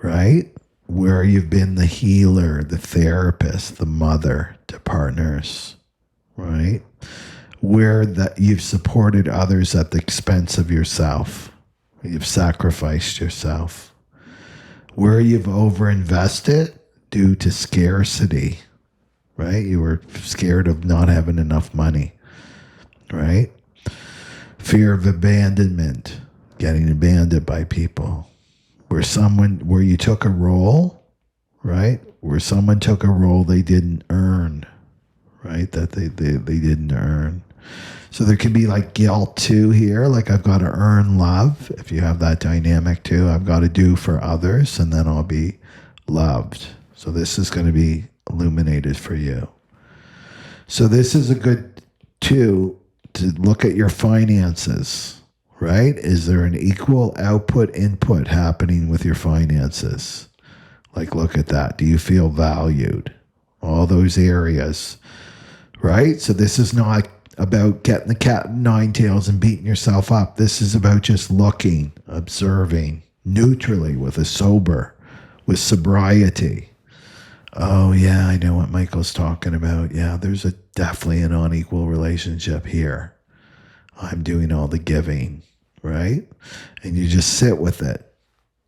right? Where you've been the healer, the therapist, the mother to partners, right? Where that you've supported others at the expense of yourself. You've sacrificed yourself. Where you've overinvested due to scarcity, right? You were scared of not having enough money, right? Fear of abandonment, getting abandoned by people. Where you took a role, right? Where someone took a role they didn't earn, right? That they didn't earn. So there can be like guilt too here. Like I've got to earn love. If you have that dynamic too, I've got to do for others and then I'll be loved. So this is going to be illuminated for you. So this is a good too to look at your finances, right? Is there an equal output input happening with your finances? Like look at that. Do you feel valued? All those areas, right? So this is not about getting the cat in nine tails and beating yourself up. This is about just looking, observing, neutrally with sobriety. Oh yeah, I know what Michael's talking about. Yeah, there's definitely an unequal relationship here. I'm doing all the giving, right? And you just sit with it.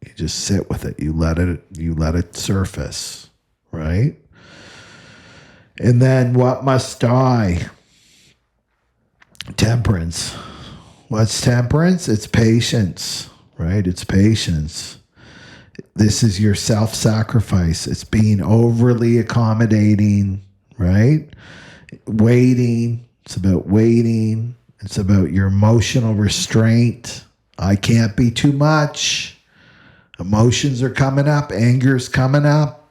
You just sit with it. You let it surface, right? And then what must die? Temperance. What's temperance? It's patience, right? It's patience. This is your self-sacrifice. It's being overly accommodating, right? Waiting. It's about waiting. It's about your emotional restraint. I can't be too much. Emotions are coming up. Anger's coming up.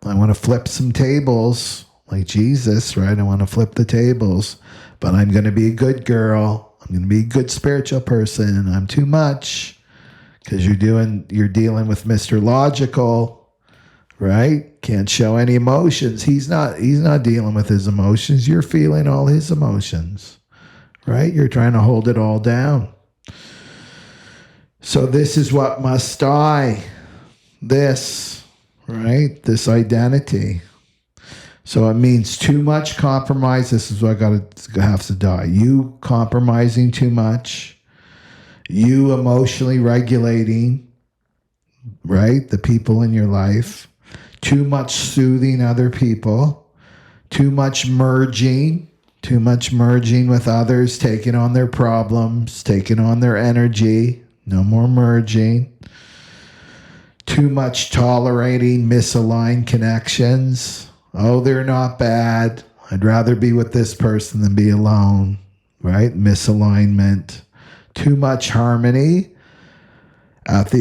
I want to flip some tables like Jesus, right? I want to flip the tables, but I'm going to be a good girl. I'm going to be a good spiritual person. I'm too much because you're dealing with Mr. Logical, right? Can't show any emotions. He's not dealing with his emotions. You're feeling all his emotions, right? You're trying to hold it all down. So this is what must die. This, right? This identity. So it means too much compromise. This is what have to die. You compromising too much. You emotionally regulating, right? The people in your life. Too much soothing other people. Too much merging with others, taking on their problems, taking on their energy. No more merging. Too much tolerating misaligned connections. Oh, they're not bad. I'd rather be with this person than be alone, right? Misalignment. Too much harmony at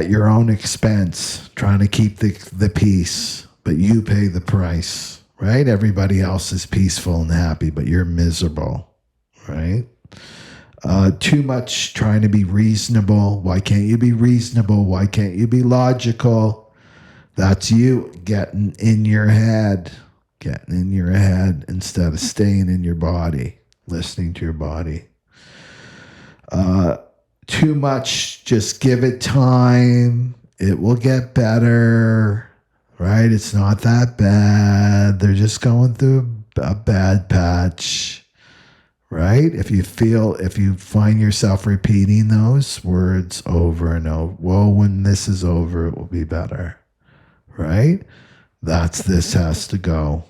your own expense, trying to keep the peace, but you pay the price, right? Everybody else is peaceful and happy, but you're miserable, right? Too much trying to be reasonable. Why can't you be reasonable? Why can't you be logical? That's you getting in your head instead of staying in your body, listening to your body. Too much, just give it time. It will get better, right? It's not that bad. They're just going through a bad patch, right? If you find yourself repeating those words over and over, well, when this is over, it will be better. Right? This has to go.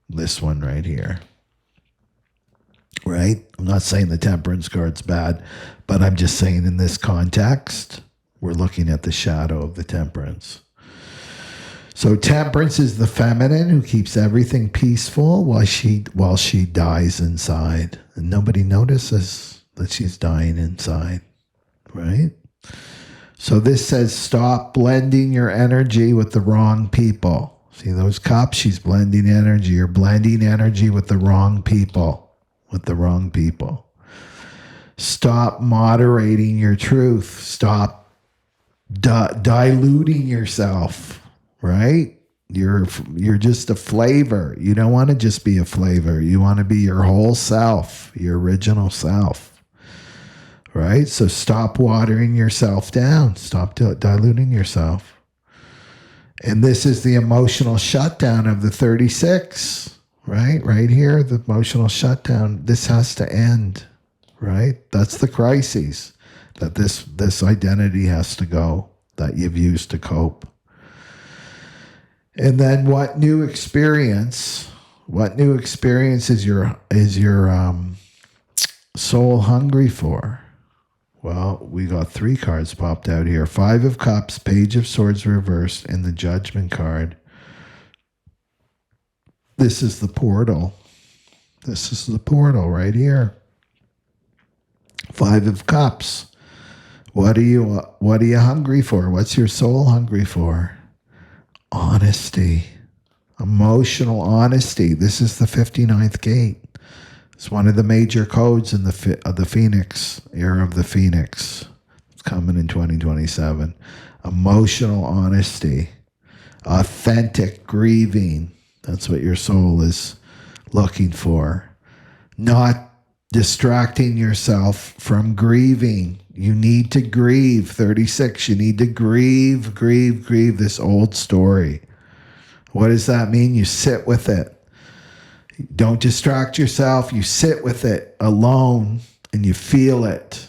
This one right here. Right? I'm not saying the temperance card's bad, but I'm just saying in this context, we're looking at the shadow of the temperance. So temperance is the feminine who keeps everything peaceful while she dies inside. And nobody notices that she's dying inside. Right? So this says, stop blending your energy with the wrong people. See those cups? She's blending energy. You're blending energy with the wrong people. Stop moderating your truth. Stop diluting yourself, right? You're just a flavor. You don't want to just be a flavor. You want to be your whole self, your original self. Right? So stop watering yourself down. Stop diluting yourself. And this is the emotional shutdown of the 36. Right? Right here, the emotional shutdown. This has to end. Right? That's the crises. That this identity has to go. That you've used to cope. And then what new experience is your soul hungry for? Well, we got 3 cards popped out here. 5 of Cups, Page of Swords reversed, and the Judgment card. This is the portal. This is the portal right here. 5 of Cups. What are you hungry for? What's your soul hungry for? Honesty, emotional honesty. This is the 59th gate. It's one of the major codes in the Phoenix, era of the Phoenix. It's coming in 2027. Emotional honesty, authentic grieving. That's what your soul is looking for. Not distracting yourself from grieving. You need to grieve. 36. You need to grieve this old story. What does that mean? You sit with it. Don't distract yourself. You sit with it alone and you feel it,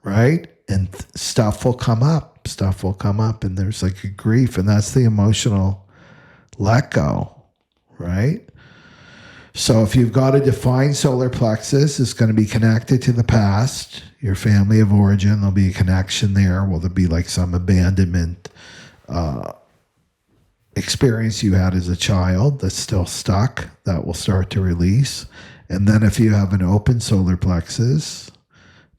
right? And stuff will come up. Stuff will come up and there's like a grief, and that's the emotional let go, right? So if you've got a defined solar plexus, it's going to be connected to the past, your family of origin. There'll be a connection there. Will there be like some abandonment experience you had as a child that's still stuck? That will start to release. And then if you have an open solar plexus,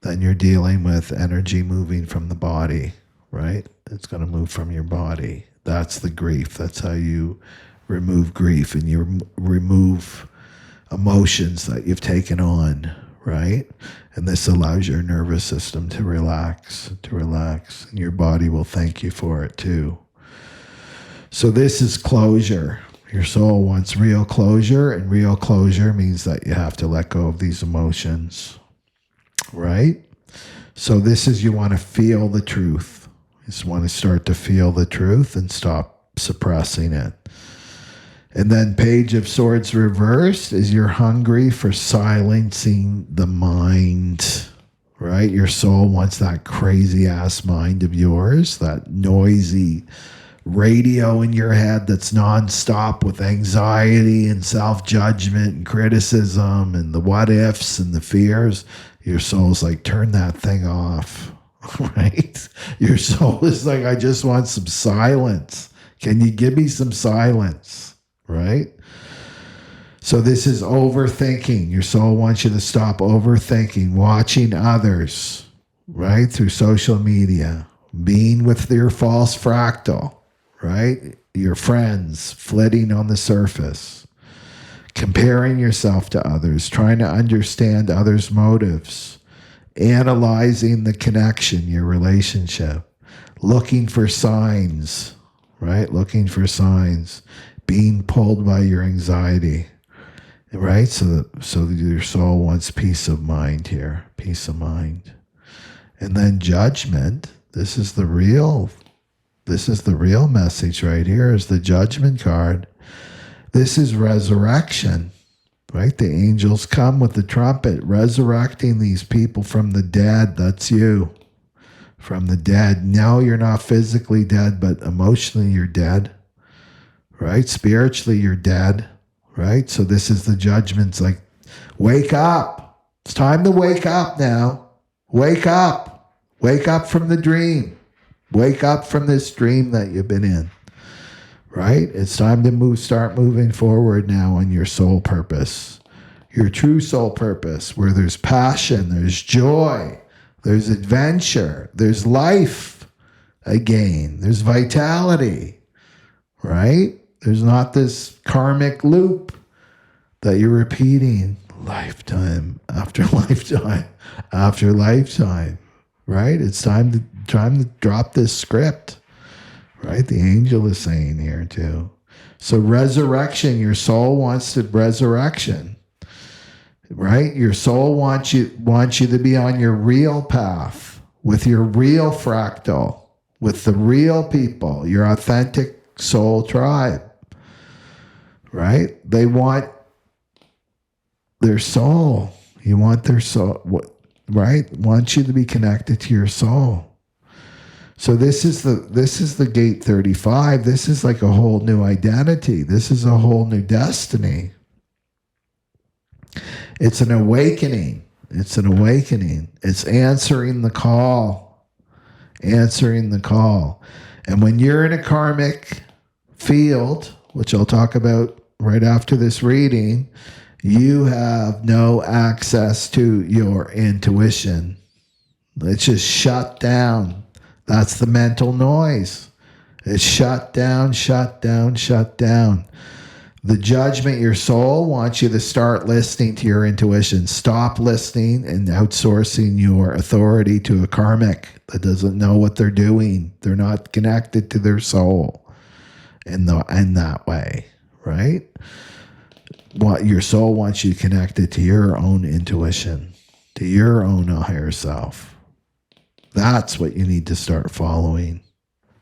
then you're dealing with energy moving from the body, right? It's going to move from your body. That's the grief. That's how you remove grief, and you remove emotions that you've taken on, right? And this allows your nervous system to relax, and your body will thank you for it too. So this is closure. Your soul wants real closure, and real closure means that you have to let go of these emotions, right? So this is, you want to feel the truth. You just want to start to feel the truth and stop suppressing it. And then Page of Swords reversed is you're hungry for silencing the mind, right? Your soul wants that crazy ass mind of yours, that noisy radio in your head that's nonstop with anxiety and self-judgment and criticism and the what ifs and the fears. Your soul's like, turn that thing off, right? Your soul is like, I just want some silence. Can you give me some silence? Right? So this is overthinking. Your soul wants you to stop overthinking, watching others, right? Through social media, being with your false fractal, right? Your friends flitting on the surface, comparing yourself to others, trying to understand others' motives, analyzing the connection, your relationship, looking for signs, right? Looking for signs. Being pulled by your anxiety, right? So your soul wants peace of mind here, peace of mind. And then judgment. This is the real message right here, is the Judgment card. This is resurrection, right? The angels come with the trumpet, resurrecting these people from the dead. That's you, from the dead. No, you're not physically dead, but emotionally you're dead. Right? Spiritually, you're dead, right? So this is the Judgment's like, wake up. It's time to wake up now. Wake up. Wake up from the dream. Wake up from this dream that you've been in, right? It's time to start moving forward now on your soul purpose, your true soul purpose, where there's passion, there's joy, there's adventure, there's life again, there's vitality, right? There's not this karmic loop that you're repeating lifetime after lifetime after lifetime, right? It's time to drop this script, right? The angel is saying here too. So resurrection, your soul wants the resurrection, right? Your soul wants you to be on your real path with your real fractal, with the real people, your authentic soul tribe, right? They want their soul. You want their soul, right? Want you to be connected to your soul. So this is the gate 35. This is like a whole new identity. This is a whole new destiny. It's an awakening. It's an awakening. It's answering the call. Answering the call. And when you're in a karmic field, which I'll talk about right after this reading, you have no access to your intuition. It's just shut down. That's the mental noise. It's shut down, shut down, shut down. The judgment, your soul wants you to start listening to your intuition. Stop listening and outsourcing your authority to a karmic that doesn't know what they're doing. They're not connected to their soul in that way, right? What your soul wants you connected to your own intuition, to your own higher self. That's what you need to start following,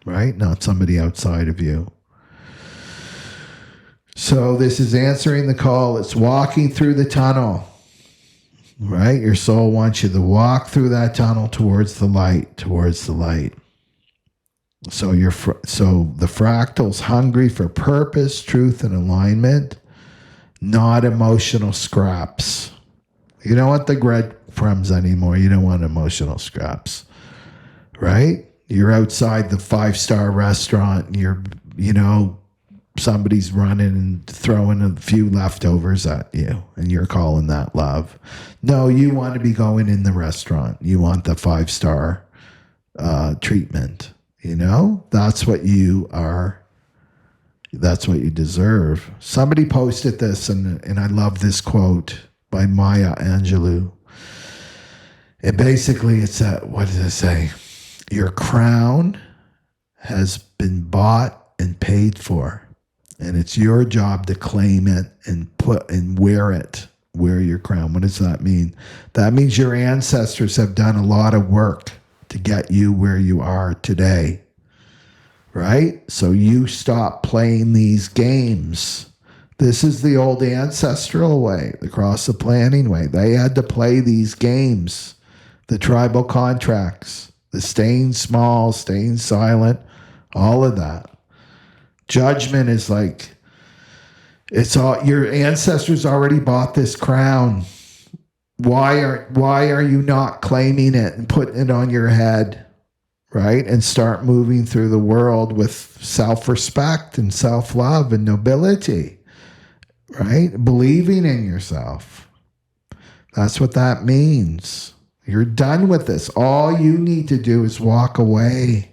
right? Not somebody outside of you. So this is answering the call. It's walking through the tunnel, right? Your soul wants you to walk through that tunnel towards the light, towards the light. So the fractal's hungry for purpose, truth, and alignment, not emotional scraps. You don't want the breadcrumbs anymore. You don't want emotional scraps, right? You're outside the 5-star restaurant and somebody's running and throwing a few leftovers at you and you're calling that love. No, you want to be going in the restaurant. You want the 5-star treatment. That's what you are. That's what you deserve. Somebody posted this and I love this quote by Maya Angelou. And basically it's what does it say? Your crown has been bought and paid for. And it's your job to claim it and wear it. Wear your crown. What does that mean? That means your ancestors have done a lot of work to get you where you are today. Right? So you stop playing these games. This is the old ancestral way, the cross the planning way. They had to play these games, the tribal contracts, the staying small, staying silent, all of that. Judgment is like, it's all, your ancestors already bought this crown. Why are you not claiming it and putting it on your head, right? And start moving through the world with self-respect and self-love and nobility, right? Believing in yourself. That's what that means. You're done with this. All you need to do is walk away.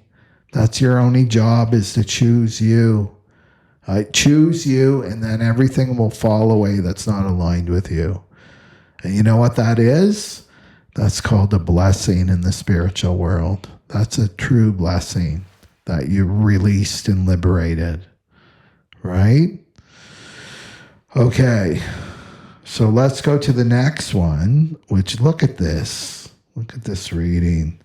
That's your only job, is to choose you. Choose you, and then everything will fall away that's not aligned with you. And you know what that is? That's called a blessing in the spiritual world. That's a true blessing that you're released and liberated. Right? Okay. So let's go to the next one, which look at this. Look at this reading.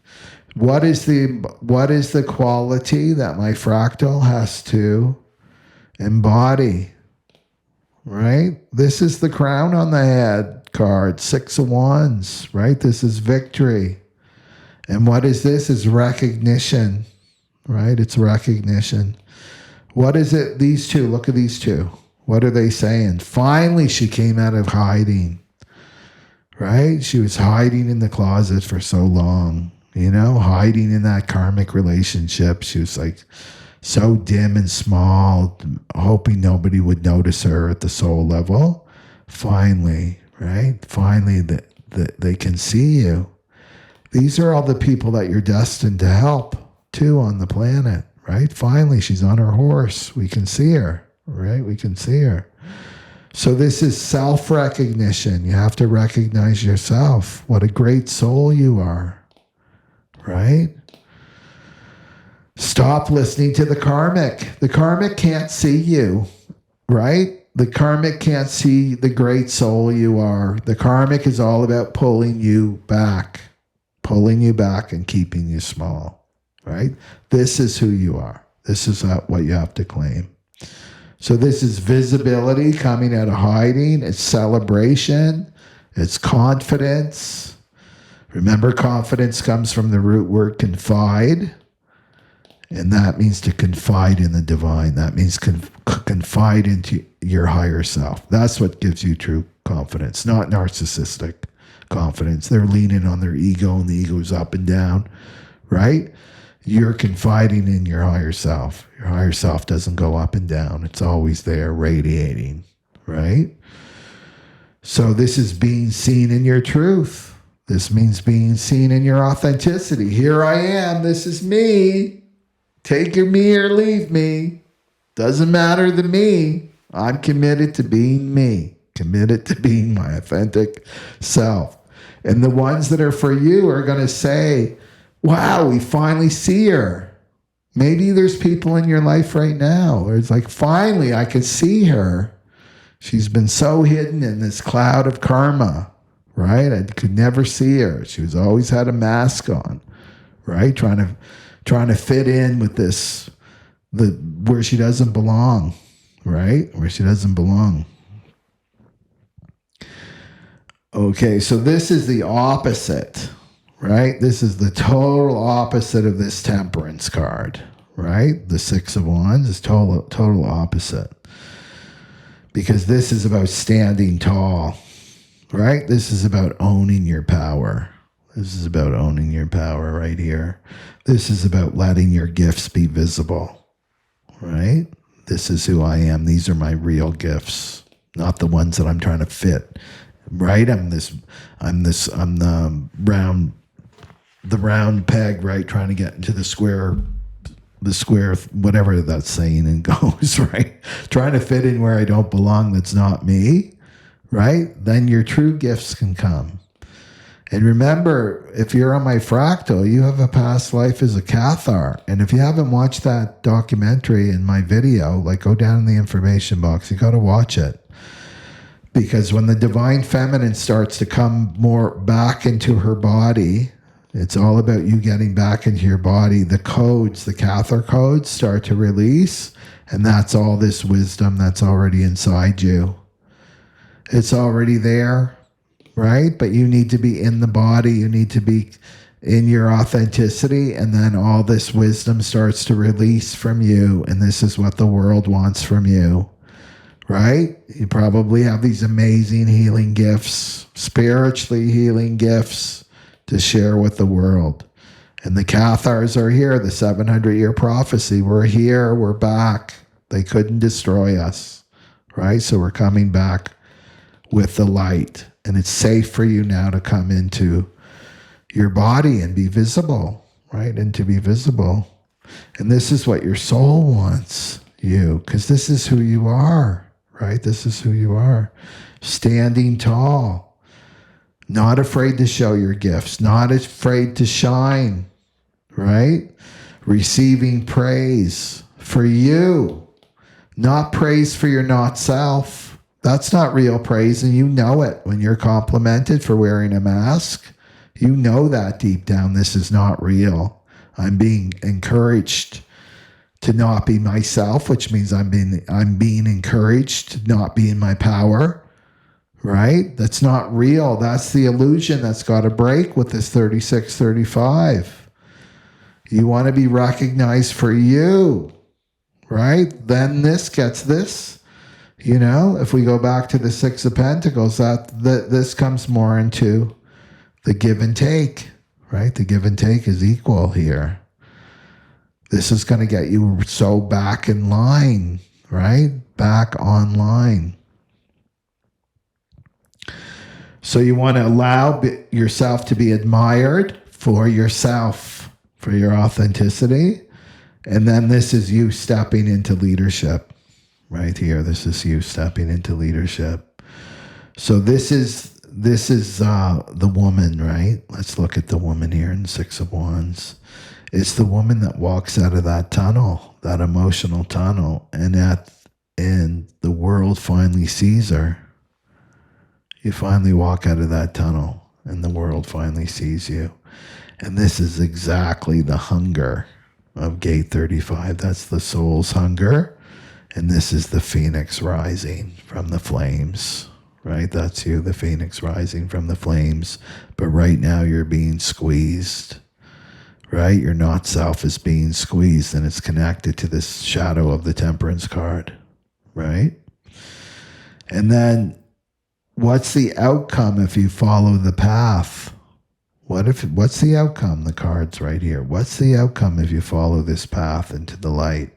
What is the quality that my fractal has to embody? Right? This is the crown on the head card, 6 of Wands, right? This is victory. And what is this? Is recognition, right? It's recognition. What is it? These two, look at these two. What are they saying? Finally, she came out of hiding, right? She was hiding in the closet for so long. Hiding in that karmic relationship. She was like so dim and small, hoping nobody would notice her at the soul level. Finally, right? Finally, they can see you. These are all the people that you're destined to help too on the planet, right? Finally, she's on her horse. We can see her, right? We can see her. So this is self-recognition. You have to recognize yourself. What a great soul you are. Right? Stop listening to the karmic. The karmic can't see you, right? The karmic can't see the great soul you are. The karmic is all about pulling you back and keeping you small, right? This is who you are. This is what you have to claim. So this is visibility coming out of hiding. It's celebration. It's confidence. Remember, confidence comes from the root word confide. And that means to confide in the divine. That means confide into your higher self. That's what gives you true confidence, not narcissistic confidence. They're leaning on their ego and the ego's up and down, right? You're confiding in your higher self. Your higher self doesn't go up and down. It's always there radiating, right? So this is being seen in your truth. This means being seen in your authenticity. Here I am. This is me. Take me or leave me. Doesn't matter to me. I'm committed to being me. Committed to being my authentic self. And the ones that are for you are going to say, wow, we finally see her. Maybe there's people in your life right now where it's like, finally, I can see her. She's been so hidden in this cloud of karma, right? I could never see her. She was always had a mask on, right? Trying to fit in with this, where she doesn't belong, right? Where she doesn't belong. Okay, so this is the opposite, right? This is the total opposite of this temperance card, right? The Six of Wands is total opposite. Because this is about standing tall, right? This is about owning your power. This is about owning your power right here. This is about letting your gifts be visible, right? This is who I am. These are my real gifts, not the ones that I'm trying to fit, right? I'm the round peg, right? Trying to get into the square, whatever that saying and goes, right? Trying to fit in where I don't belong. That's not me, right? Then your true gifts can come. And remember, if you're on my fractal, you have a past life as a Cathar. And if you haven't watched that documentary in my video, like go down in the information box, you got to watch it. Because when the divine feminine starts to come more back into her body, it's all about you getting back into your body. The codes, the Cathar codes start to release. And that's all this wisdom that's already inside you. It's already there. Right? But you need to be in the body. You need to be in your authenticity. And then all this wisdom starts to release from you. And this is what the world wants from you. Right? You probably have these amazing healing gifts, spiritually healing gifts to share with the world. And the Cathars are here, the 700-year prophecy. We're here. We're back. They couldn't destroy us. Right? So we're coming back with the light. And it's safe for you now to come into your body and be visible, right? And to be visible. And this is what your soul wants you, because this is who you are, right? This is who you are. Standing tall. Not afraid to show your gifts. Not afraid to shine, right? Receiving praise for you. Not praise for your not self. That's not real praise, and you know it when you're complimented for wearing a mask. You know that deep down this is not real. I'm being encouraged to not be myself, which means I'm being encouraged to not be in my power, right? That's not real. That's the illusion that's got to break with this 3635. You want to be recognized for you, right? Then this gets this. You know, if we go back to the Six of Pentacles, this comes more into the give and take, right? The give and take is equal here. This is going to get you so back in line, right? Back online. So you want to allow yourself to be admired for yourself, for your authenticity. And then this is you stepping into leadership. Right here, this is you stepping into leadership. So this is the woman, right? Let's look at the woman here in Six of Wands. It's the woman that walks out of that tunnel, that emotional tunnel, and the world finally sees her. You finally walk out of that tunnel and the world finally sees you. And this is exactly the hunger of gate 35. That's the soul's hunger. And this is the phoenix rising from the flames, right? That's you, the phoenix rising from the flames. But right now you're being squeezed, right? Your not self is being squeezed, and it's connected to this shadow of the temperance card, right? And then what's the outcome if you follow the path? What's the outcome? The card's right here. What's the outcome if you follow this path into the light?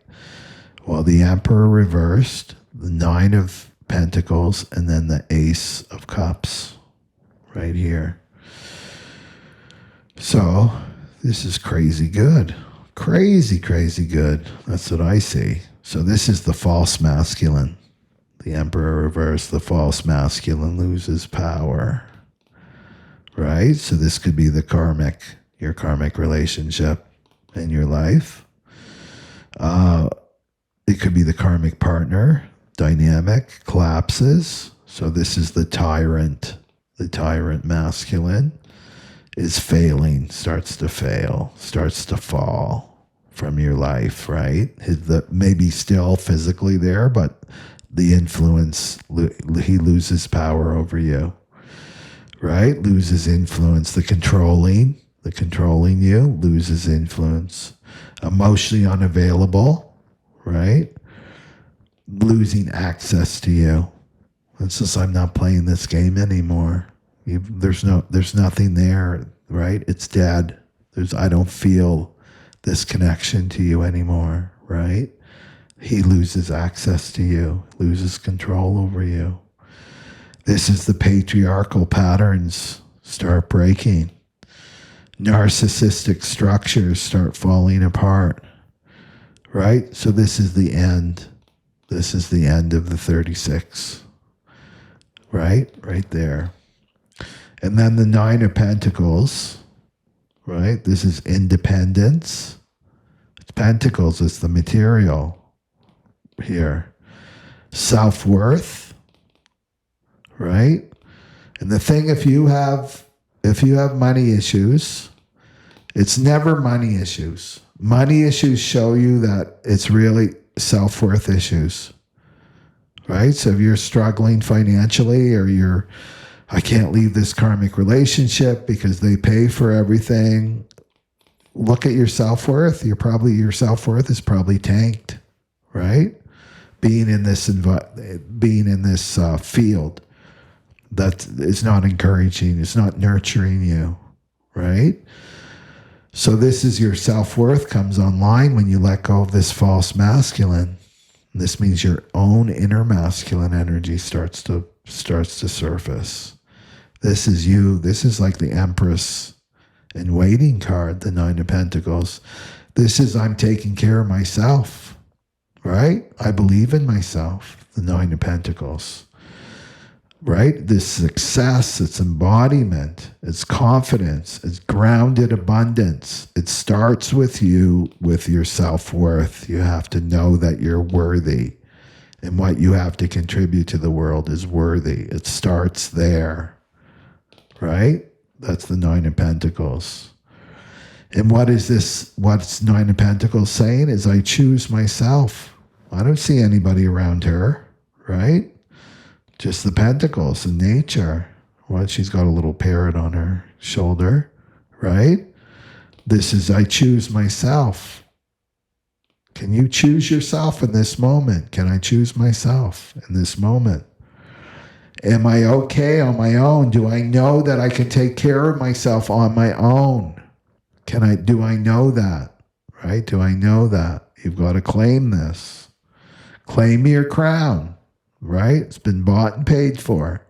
Well, the Emperor reversed, the Nine of Pentacles, and then the Ace of Cups right here. So this is crazy good. Crazy, crazy good. That's what I see. So this is the false masculine. The Emperor reversed, the false masculine loses power. Right? So this could be your karmic relationship in your life. It could be the karmic partner dynamic collapses. So this is the tyrant masculine is failing, starts to fail, starts to fall from your life, right? Maybe still physically there, but the influence, he loses power over you. Right? Loses influence. The controlling you loses influence. Emotionally unavailable, right? Losing access to you. It's just, I'm not playing this game anymore. There's nothing there, right? It's dead. I don't feel this connection to you anymore, right? He loses access to you, loses control over you. This is the patriarchal patterns start breaking. Narcissistic structures start falling apart, right? So this is the end. This is the end of the 36, right? Right there. And then the Nine of Pentacles, right? This is independence. It's Pentacles, it's the material here. Self-worth. Right? And the thing, if you have money issues, it's never money issues. Money issues show you that it's really self-worth issues. Right? So if you're struggling financially, or I can't leave this karmic relationship because they pay for everything, look at your self-worth. Your self-worth is probably tanked, right? Being in this field that is not encouraging, it's not nurturing you, right? So this is your self-worth comes online when you let go of this false masculine. This means your own inner masculine energy starts to surface. This is you. This is like the Empress in waiting card, the Nine of Pentacles. This is, I'm taking care of myself, right? I believe in myself, the Nine of Pentacles. Right? This success, it's embodiment, it's confidence, it's grounded abundance. It starts with you, with your self-worth. You have to know that you're worthy, and what you have to contribute to the world is worthy. It starts there, right? That's the Nine of Pentacles. And what is this? What's Nine of Pentacles saying is, I choose myself. I don't see anybody around her, right? Just the pentacles in nature. Well, she's got a little parrot on her shoulder, right? This is, I choose myself. Can you choose yourself in this moment? Can I choose myself in this moment? Am I okay on my own? Do I know that I can take care of myself on my own? Do I know that? Right? Do I know that? You've got to claim this. Claim your crown. Right? It's been bought and paid for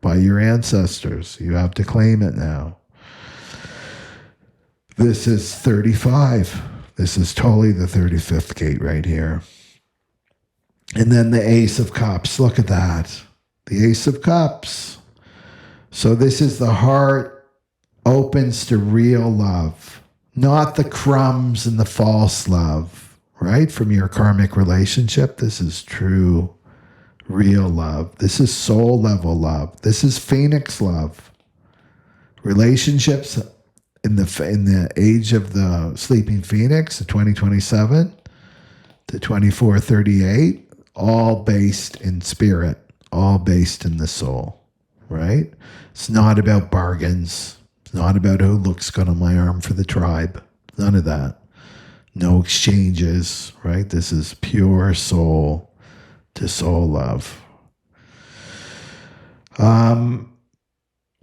by your ancestors. You have to claim it now. This is 35. This is totally the 35th gate right here. And then the Ace of Cups. Look at that. The Ace of Cups. So this is the heart opens to real love, not the crumbs and the false love, right? From your karmic relationship. This is true, real love. This is soul level love. This is phoenix love. Relationships in the age of the sleeping phoenix, the 2027 to 2438, all based in spirit, all based in the soul, right? It's not about bargains. It's not about who looks good on my arm for the tribe. None of that. No exchanges, right? This is pure soul to soul love.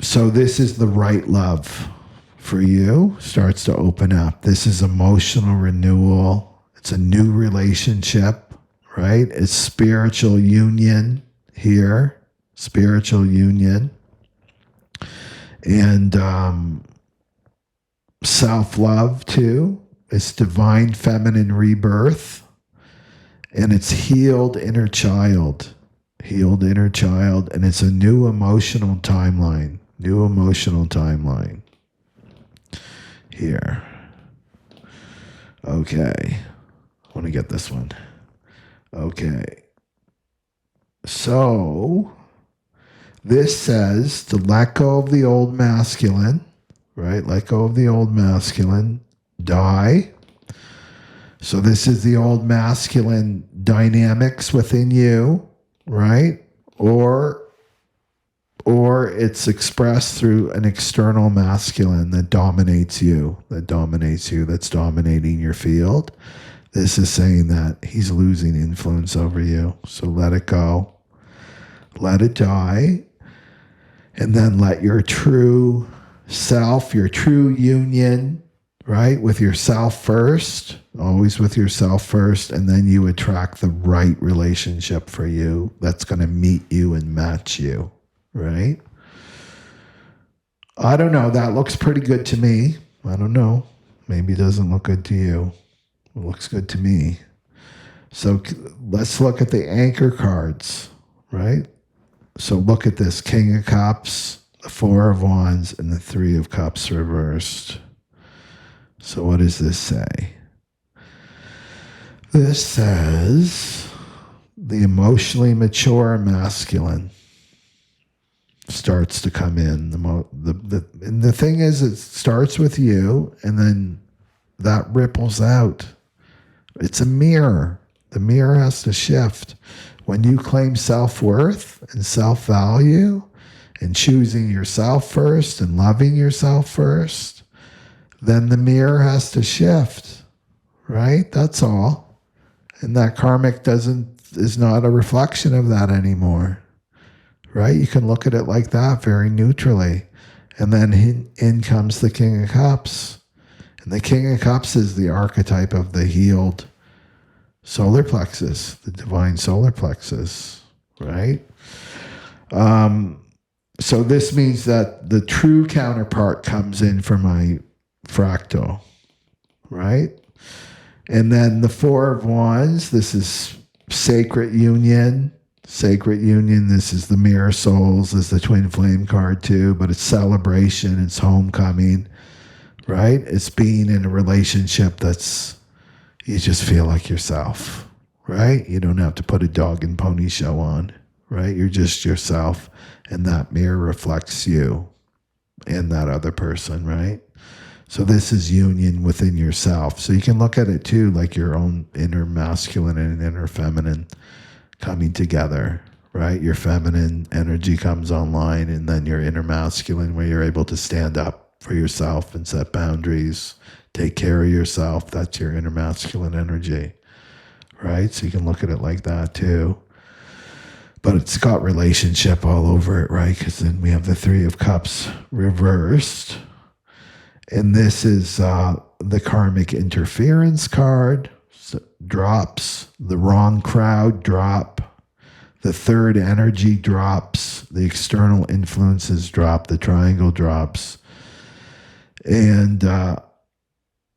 So this is the right love for you. Starts to open up. This is emotional renewal. It's a new relationship, right? It's spiritual union here. Spiritual union. And self-love too. It's divine feminine rebirth. And it's healed inner child. Healed inner child. And it's a new emotional timeline. New emotional timeline. Here. Okay. I want to get this one. Okay. So this says to let go of the old masculine, right? Let go of the old masculine, die. So this is the old masculine dynamics within you, right? Or it's expressed through an external masculine that dominates you, that's dominating your field. This is saying that he's losing influence over you. So let it go. Let it die. And then let your true self, your true union, right, with yourself first, always with yourself first, and then you attract the right relationship for you that's going to meet you and match you, right? I don't know. That looks pretty good to me. I don't know. Maybe it doesn't look good to you. It looks good to me. So let's look at the anchor cards, right? So look at this. King of Cups, the Four of Wands, and the Three of Cups reversed. So what does this say? This says the emotionally mature masculine starts to come in. And the thing is, it starts with you, and then that ripples out. It's a mirror. The mirror has to shift. When you claim self-worth and self-value and choosing yourself first and loving yourself first, then the mirror has to shift, right? That's all. And that karmic is not a reflection of that anymore, right? You can look at it like that, very neutrally. And then in comes the King of Cups. And the King of Cups is the archetype of the healed solar plexus, the divine solar plexus, right? So this means that the true counterpart comes in for my fractal, right? And then the Four of Wands, this is sacred union. Sacred union, this is the mirror souls, is the twin flame card too, but it's celebration, it's homecoming, right? It's being in a relationship that's, you just feel like yourself, right? You don't have to put a dog and pony show on, right? You're just yourself, and that mirror reflects you and that other person, right? So this is union within yourself. So you can look at it too, like your own inner masculine and inner feminine coming together, right? Your feminine energy comes online, and then your inner masculine, where you're able to stand up for yourself and set boundaries, take care of yourself. That's your inner masculine energy, right? So you can look at it like that too. But it's got relationship all over it, right? Because then we have the Three of Cups reversed. And this is the karmic interference card. So drops. The wrong crowd drop. The third energy drops. The external influences drop. The triangle drops. And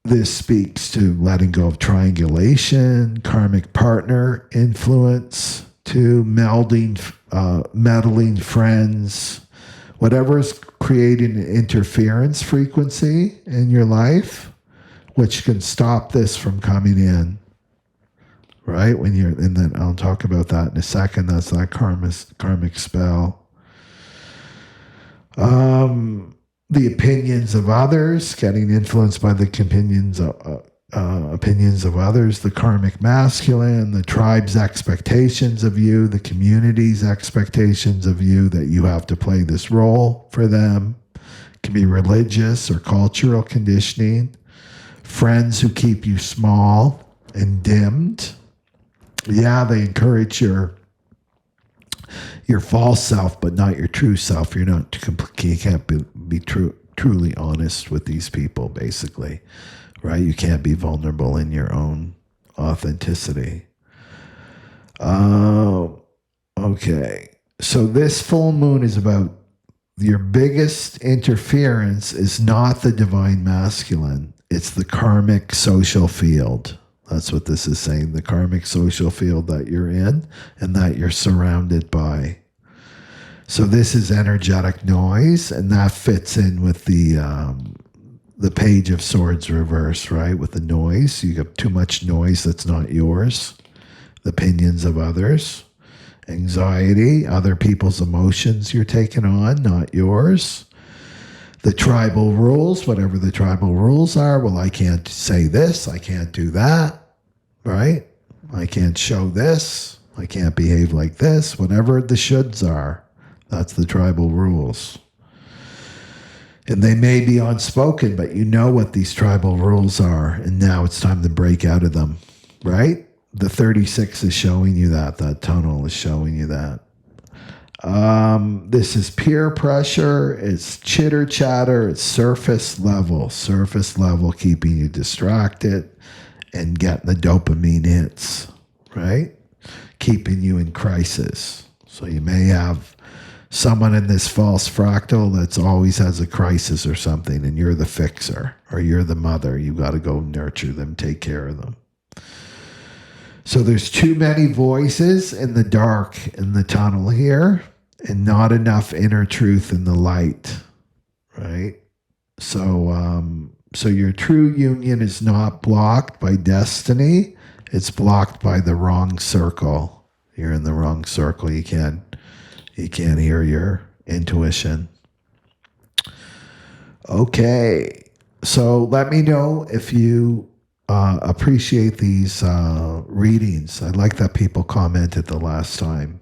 this speaks to letting go of triangulation, karmic partner influence, to meddling friends, whatever is creating an interference frequency in your life, which can stop this from coming in, right? When you're, and then I'll talk about that in a second. That's that karmic spell. The opinions of others, getting influenced by the opinions of others, the karmic masculine, the tribe's expectations of you, the community's expectations of you, that you have to play this role for them. It can be religious or cultural conditioning. Friends who keep you small and dimmed. Yeah, they encourage your false self, but not your true self. You can't be truly honest with these people, basically, right? You can't be vulnerable in your own authenticity. Okay. So this full moon is about your biggest interference is not the divine masculine. It's the karmic social field. That's what this is saying, the karmic social field that you're in and that you're surrounded by. So this is energetic noise, and that fits in with the Page of Swords reverse, right? With the noise. You have too much noise that's not yours. The opinions of others. Anxiety, other people's emotions you're taking on, not yours. The tribal rules, whatever the tribal rules are. Well, I can't say this. I can't do that, right? I can't show this. I can't behave like this. Whatever the shoulds are, that's the tribal rules. And they may be unspoken, but you know what these tribal rules are. And now it's time to break out of them, right? The 36 is showing you that. That tunnel is showing you that. This is peer pressure, it's chitter chatter, it's surface level, keeping you distracted and getting the dopamine hits, right? Keeping you in crisis. So you may have someone in this false fractal that's always has a crisis or something, and you're the fixer or you're the mother. You got to go nurture them, take care of them. So there's too many voices in the dark in the tunnel here and not enough inner truth in the light, right? So your true union is not blocked by destiny. It's blocked by the wrong circle. You're in the wrong circle. You can't hear your intuition. Okay. So let me know if you appreciate these readings. I like that people commented the last time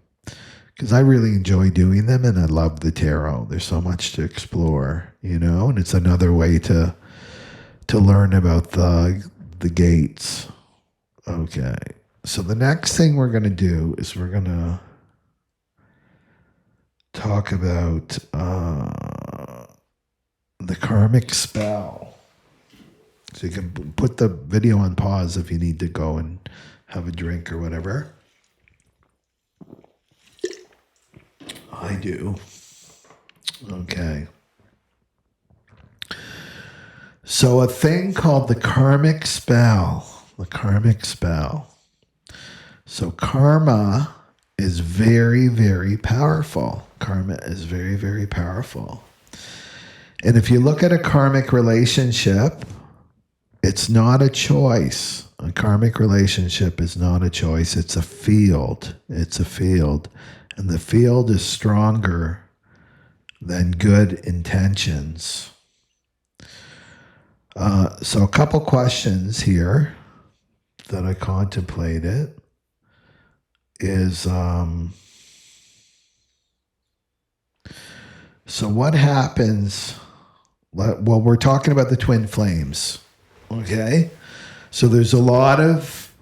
because I really enjoy doing them, and I love the tarot. There's so much to explore, and it's another way to learn about the gates. Okay. So the next thing we're going to do is we're going to talk about the karmic spell. So you can put the video on pause if you need to go and have a drink or whatever. I do. Okay. So a thing called the karmic spell. The karmic spell. So karma is very, very powerful. Karma is very, very powerful. And if you look at a karmic relationship, it's not a choice. A karmic relationship is not a choice. It's a field. It's a field. And the field is stronger than good intentions. So a couple questions here that I contemplated is, so what happens, well, we're talking about the twin flames, okay? So there's a lot of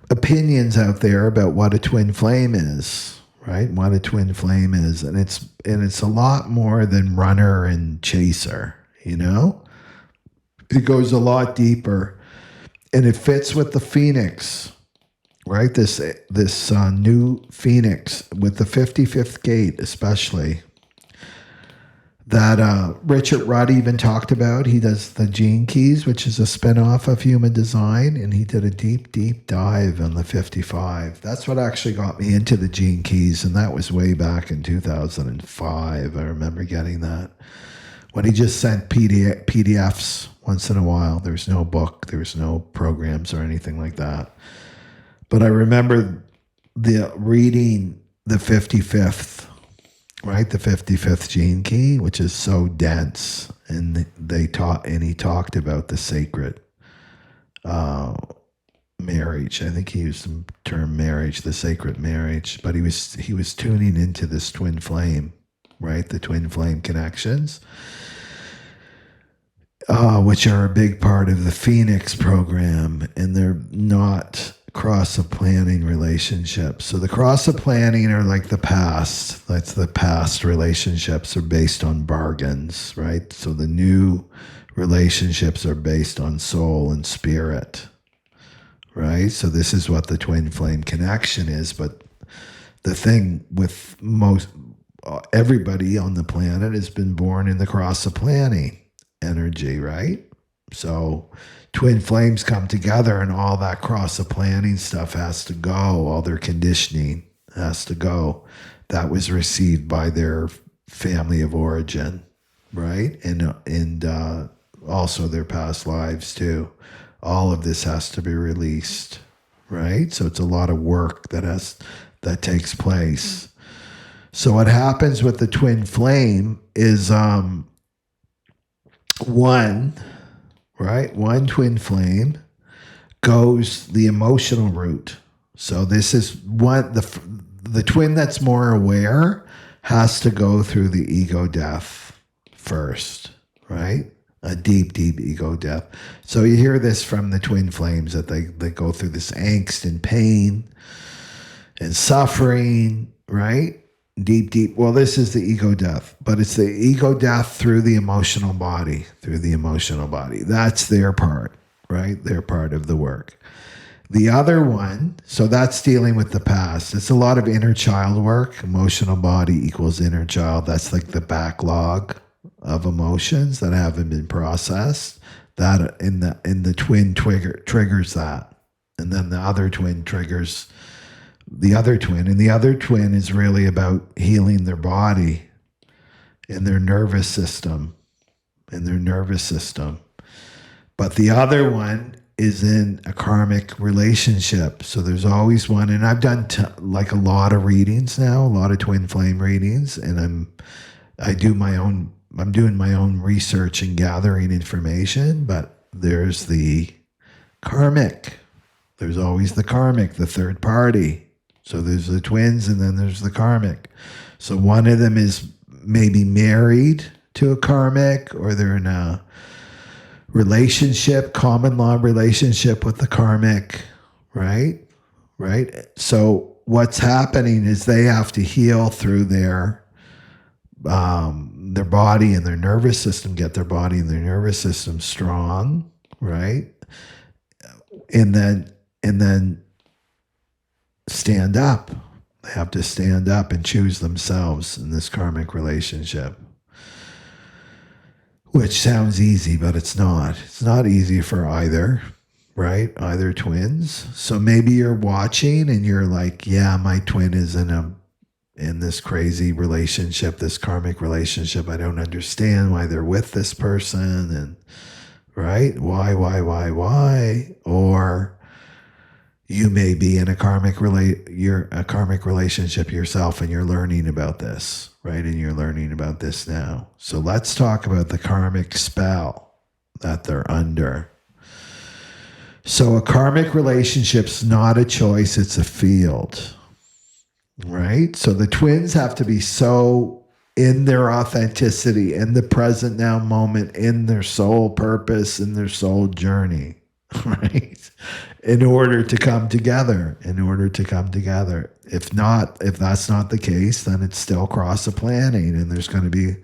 opinions out there about what a twin flame is, right? What a twin flame is. And it's a lot more than runner and chaser, It goes a lot deeper, and it fits with the phoenix, right? This new phoenix with the 55th gate, especially, that Richard Rudd even talked about. He does the Gene Keys, which is a spinoff of Human Design, and he did a deep, deep dive on the 55. That's what actually got me into the Gene Keys, and that was way back in 2005. I remember getting that when he just sent PDFs once in a while. There's no book, there's no programs or anything like that. But I remember reading the 55th, right? The 55th gene key, which is so dense. And he talked about the sacred marriage. I think he used the term marriage, the sacred marriage, but he was tuning into this twin flame, right? The twin flame connections, which are a big part of the Phoenix program, and they're not cross of planning relationships. So the cross of planning are like the past. That's the past relationships are based on bargains, right? So the new relationships are based on soul and spirit, right? So this is what the twin flame connection is. But the thing with everybody on the planet has been born in the cross of planning energy, right? So twin flames come together and all that cross of planning stuff has to go. All their conditioning has to go. That was received by their family of origin, right? And also their past lives too. All of this has to be released, right? So it's a lot of work that takes place. So what happens with the twin flame is one twin flame goes the emotional route. So this is the twin that's more aware has to go through the ego death first, right? A deep, deep ego death. So you hear this from the twin flames that they go through this angst and pain and suffering, right? Deep, deep. Well, this is the ego death, but it's the ego death through the emotional body, That's their part, right? Their part of the work. The other one, so that's dealing with the past. It's a lot of inner child work. Emotional body equals inner child. That's like the backlog of emotions that haven't been processed. That in the twin triggers that. And then the other twin triggers the other twin. And the other twin is really about healing their body and their nervous system. But the other one is in a karmic relationship. So there's always one. And I've done like a lot of readings now, a lot of twin flame readings. And I'm doing my own research and gathering information. But there's the karmic. There's always the karmic, the third party. So there's the twins and then there's the karmic. So one of them is maybe married to a karmic, or they're in a relationship, common law relationship with the karmic, right? Right? So what's happening is they have to heal through their body and their nervous system, get their body and their nervous system strong, right? And then stand up. They have to stand up and choose themselves in this karmic relationship. Which sounds easy, but it's not. It's not easy for either, right? Either twins. So maybe you're watching and you're like, yeah, my twin is in this crazy relationship, this karmic relationship. I don't understand why they're with this person, and right? Why? Or you may be in a karmic relationship yourself, and you're learning about this, right? And you're learning about this now. So let's talk about the karmic spell that they're under. So a karmic relationship's not a choice, it's a field, right? So the twins have to be so in their authenticity, in the present now moment, in their soul purpose, in their soul journey, right? In order to come together. If that's not the case, then it's still cross of planning, and there's going to be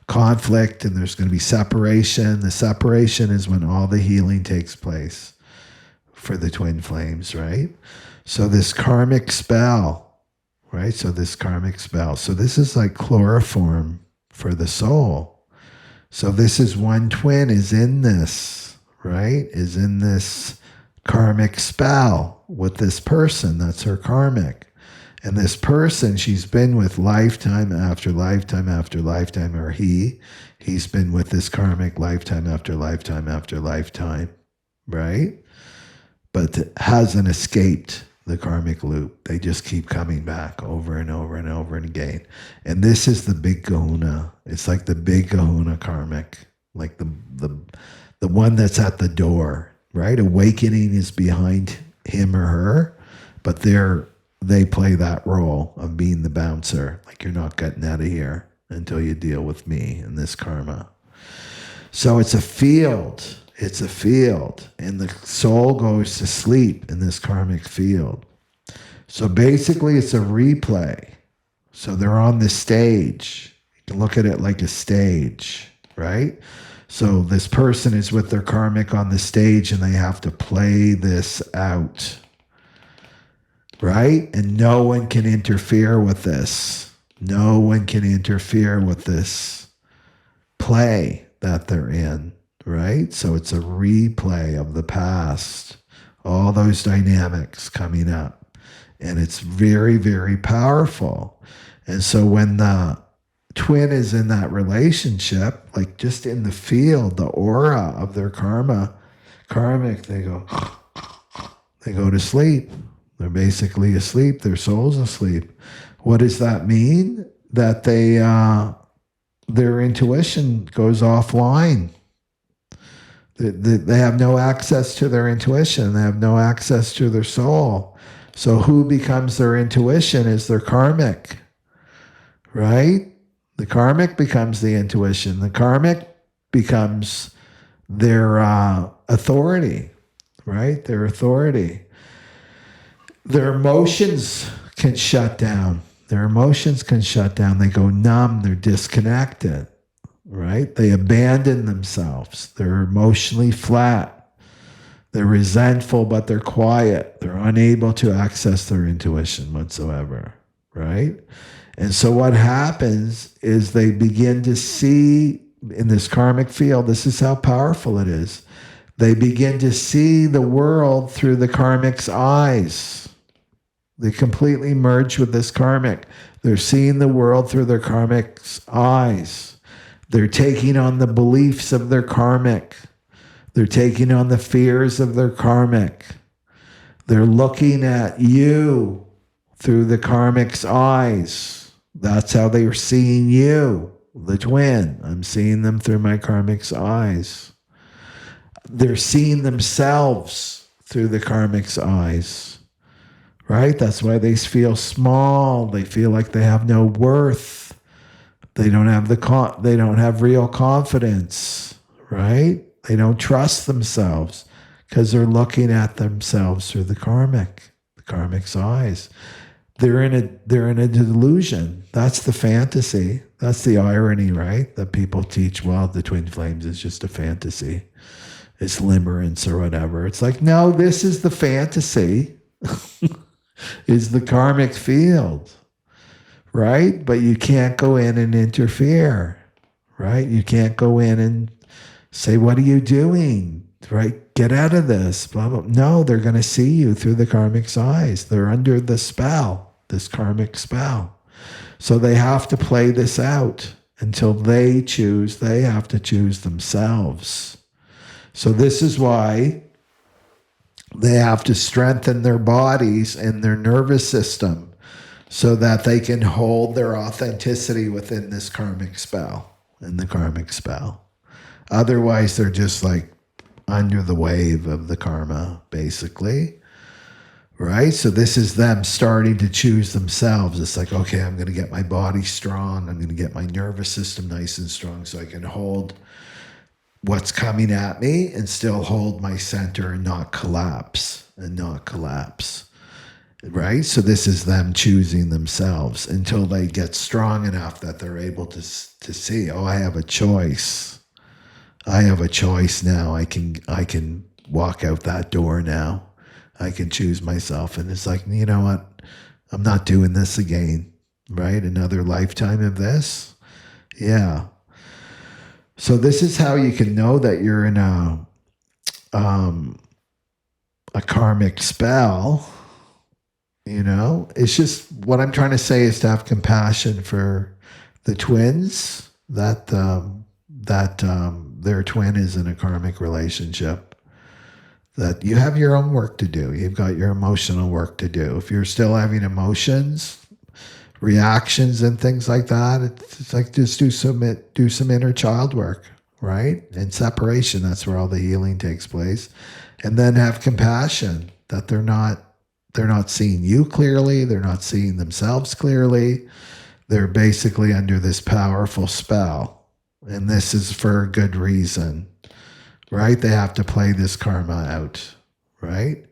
conflict and there's going to be separation. The separation is when all the healing takes place for the twin flames, right? So this karmic spell, right? So this is like chloroform for the soul. So this is one twin is in this, right? Is in this karmic spell with this person. That's her karmic. And this person, she's been with lifetime after lifetime after lifetime, or he's been with this karmic lifetime after lifetime after lifetime, right? But hasn't escaped the karmic loop. They just keep coming back over and over and over and again. And this is the big kahuna. It's like the big kahuna karmic, like the one that's at the door, right? Awakening is behind him or her, but they play that role of being the bouncer. Like, you're not getting out of here until you deal with me and this karma. So it's a field. It's a field, and the soul goes to sleep in this karmic field. So basically, it's a replay. So they're on the stage. You can look at it like a stage, right? So this person is with their karmic on the stage, and they have to play this out, right? And no one can interfere with this. No one can interfere with this play that they're in. Right? So it's a replay of the past, all those dynamics coming up. And it's very, very powerful. And so when the twin is in that relationship, like just in the field, the aura of their karmic, they go to sleep. They're basically asleep. Their soul's asleep. What does that mean? That their intuition goes offline. They have no access to their intuition. They have no access to their soul. So who becomes their intuition is their karmic, right? The karmic becomes the intuition. The karmic becomes their authority, right? Their authority. Their emotions can shut down. Their emotions can shut down. They go numb. They're disconnected. Right? They abandon themselves. They're emotionally flat. They're resentful, but they're quiet. They're unable to access their intuition whatsoever. Right? And so what happens is they begin to see in this karmic field, this is how powerful it is. They begin to see the world through the karmic's eyes. They completely merge with this karmic. They're seeing the world through their karmic's eyes. They're taking on the beliefs of their karmic. They're taking on the fears of their karmic. They're looking at you through the karmic's eyes. That's how they're seeing you, the twin. I'm seeing them through my karmic's eyes. They're seeing themselves through the karmic's eyes, right? That's why they feel small. They feel like they have no worth. They don't have they don't have real confidence, right? They don't trust themselves because they're looking at themselves through the karmic's eyes. They're in a delusion. That's the fantasy. That's the irony, right? That people teach, well, the twin flames is just a fantasy. It's limerence or whatever. It's like, no, this is the fantasy. Is the karmic field. Right? But you can't go in and interfere, right? You can't go in and say, what are you doing? Right? Get out of this, blah, blah. No, they're going to see you through the karmic's eyes. They're under the spell, this karmic spell. So they have to play this out until they choose. They have to choose themselves. So this is why they have to strengthen their bodies and their nervous system so that they can hold their authenticity within this karmic spell, in the karmic spell. Otherwise, they're just like under the wave of the karma, basically, right? So this is them starting to choose themselves. It's like, okay, I'm going to get my body strong. I'm going to get my nervous system nice and strong so I can hold what's coming at me and still hold my center and not collapse. Right? So this is them choosing themselves until they get strong enough that they're able to see, oh, I have a choice. I have a choice now. I can walk out that door now. I can choose myself. And it's like, you know what? I'm not doing this again. Right? Another lifetime of this. Yeah. So this is how you can know that you're in a karmic spell. You know, it's just what I'm trying to say is to have compassion for the twins that their twin is in a karmic relationship. That you have your own work to do. You've got your emotional work to do. If you're still having emotions, reactions, and things like that, it's like just do some inner child work, right? And separation. That's where all the healing takes place, and then have compassion that they're not seeing you clearly. They're not seeing themselves clearly. They're basically under this powerful spell. And this is for a good reason, right? They have to play this karma out, right?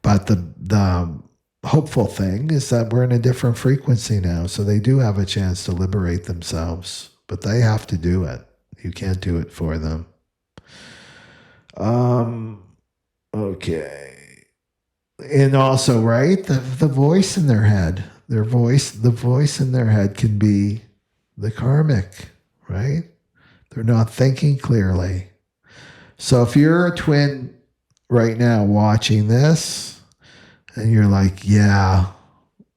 But the hopeful thing is that we're in a different frequency now. So they do have a chance to liberate themselves, but they have to do it. You can't do it for them. Okay. And also, right, the voice in their head, the voice in their head can be the karmic, right? They're not thinking clearly. So if you're a twin right now watching this and you're like, yeah,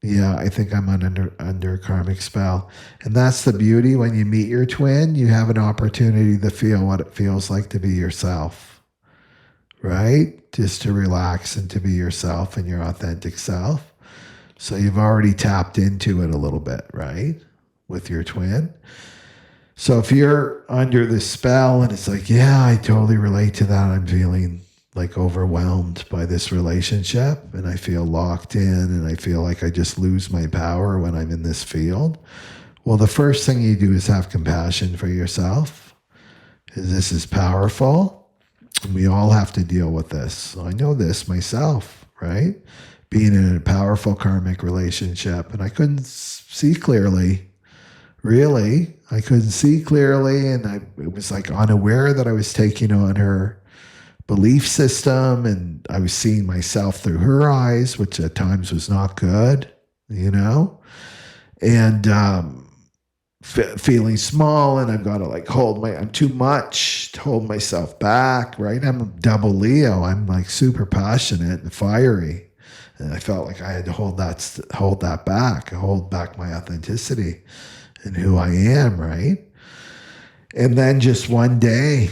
I think I'm under a karmic spell. And that's the beauty. When you meet your twin, you have an opportunity to feel what it feels like to be yourself, right? Just to relax and to be yourself and your authentic self. So you've already tapped into it a little bit, right? With your twin. So if you're under this spell and it's like, yeah, I totally relate to that. I'm feeling like overwhelmed by this relationship and I feel locked in and I feel like I just lose my power when I'm in this field. Well, the first thing you do is have compassion for yourself. This is powerful. And we all have to deal with this. So I know this myself, right? Being in a powerful karmic relationship and I couldn't see clearly. Really, I couldn't see clearly, and it was like unaware that I was taking on her belief system, and I was seeing myself through her eyes, which at times was not good, you know, and feeling small, and I've got to like I'm too much to hold myself back, right? I'm double Leo. I'm like super passionate and fiery, and I felt like I had to hold that back, hold back my authenticity and who I am, right? And then just one day,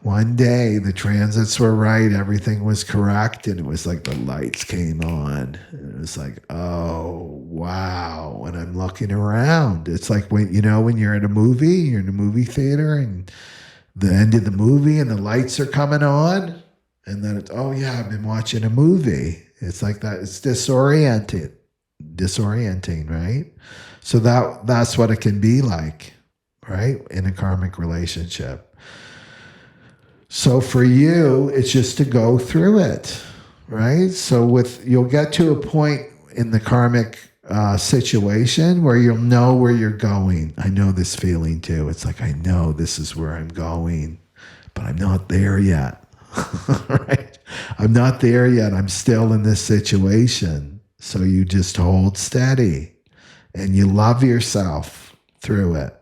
the transits were right, everything was correct, and it was like the lights came on. And it was like, oh, wow. And I'm looking around. It's like when you're in a movie, you're in a movie theater, and the end of the movie and the lights are coming on, and then it's, oh yeah, I've been watching a movie. It's like that. It's disorienting, right? So that's what it can be like, right? In a karmic relationship. So for you, it's just to go through it, right? So you'll get to a point in the karmic situation where you'll know where you're going. I know this feeling too. It's like, I know this is where I'm going, but I'm not there yet, right? I'm not there yet. I'm still in this situation. So you just hold steady. And you love yourself through it,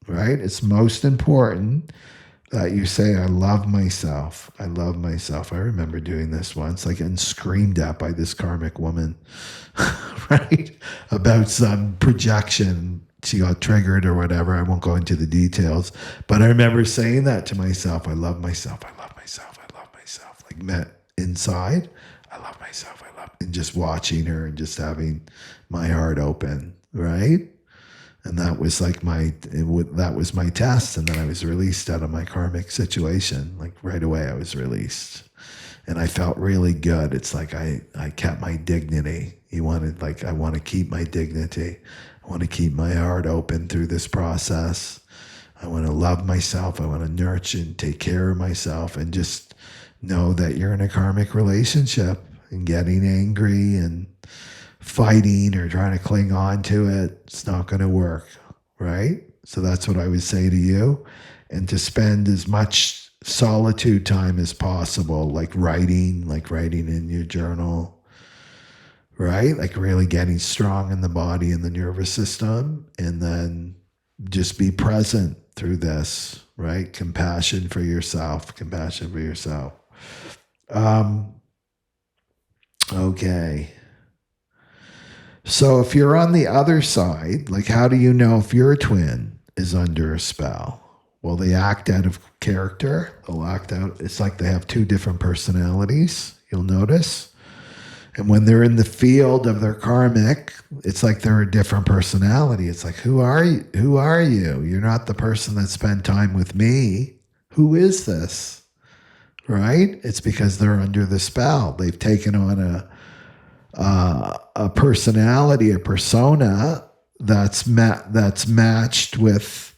right? It's most important that you say, I love myself. I love myself. I remember doing this once, like getting screamed at by this karmic woman, right? About some projection. She got triggered or whatever. I won't go into the details. But I remember saying that to myself. I love myself. I love myself. I love myself. Like met inside. I love myself. And just watching her and just having my heart open. Right? And that was like that was my test. And then I was released out of my karmic situation. Like right away I was released. And I felt really good. It's like I kept my dignity. I want to keep my dignity. I want to keep my heart open through this process. I want to love myself. I want to nurture and take care of myself and just know that you're in a karmic relationship and getting angry and fighting or trying to cling on to it, it's not going to work, right? So that's what I would say to you. And to spend as much solitude time as possible, like writing in your journal, right? Like really getting strong in the body and the nervous system, and then just be present through this, right? Compassion for yourself. Okay. So if you're on the other side, like how do you know if your twin is under a spell? Well, they act out of character. They'll act out. It's like they have two different personalities, you'll notice. And when they're in the field of their karmic, it's like they're a different personality. It's like, who are you? Who are you? You're not the person that spent time with me. Who is this? Right? It's because they're under the spell. They've taken on a personality, a persona that's matched with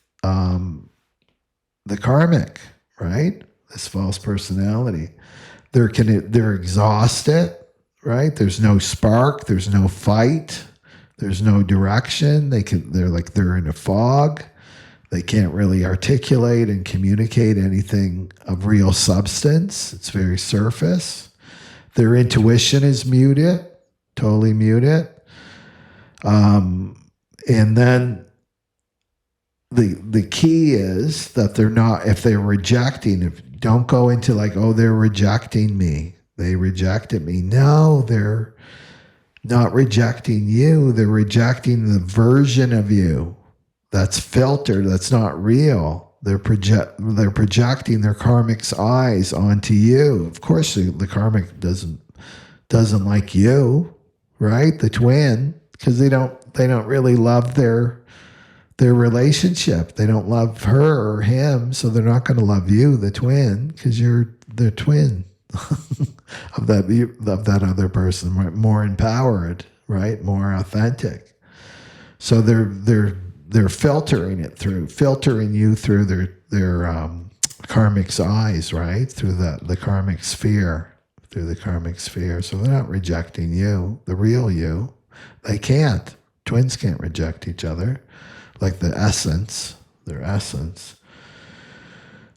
the karmic, right? This false personality. They're exhausted, right? There's no spark. There's no fight. There's no direction. They're in a fog. They can't really articulate and communicate anything of real substance. It's very surface. Their intuition is muted, totally muted. And then the key is that they're not, if they're rejecting, don't go into like, oh, they're rejecting me. They rejected me. No, they're not rejecting you. They're rejecting the version of you that's filtered, that's not real. They're projecting their karmic's eyes onto you. Of course, the karmic doesn't like you, right? The twin, because they don't really love their relationship. They don't love her or him, so they're not going to love you, the twin, because you're the twin of that other person, right? More empowered, right? More authentic. So they're filtering you through their karmic's eyes, right? Through the karmic sphere, So they're not rejecting you, the real you. They can't. Twins can't reject each other, like their essence.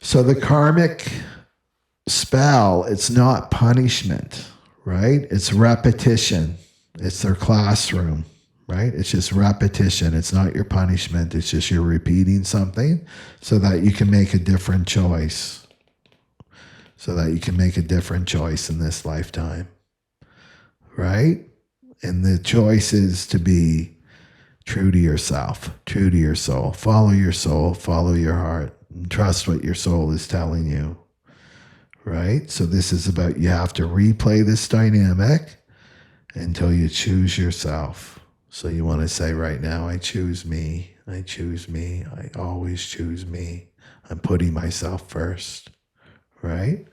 So the karmic spell, it's not punishment, right? It's repetition. It's their classroom. Right? It's just repetition. It's not your punishment. It's just you're repeating something so that you can make a different choice. In this lifetime. Right? And the choice is to be true to yourself, true to your soul. Follow your soul, follow your heart, and trust what your soul is telling you. Right? So this is about, you have to replay this dynamic until you choose yourself. So you want to say right now, I choose me. I choose me. I always choose me. I'm putting myself first, right?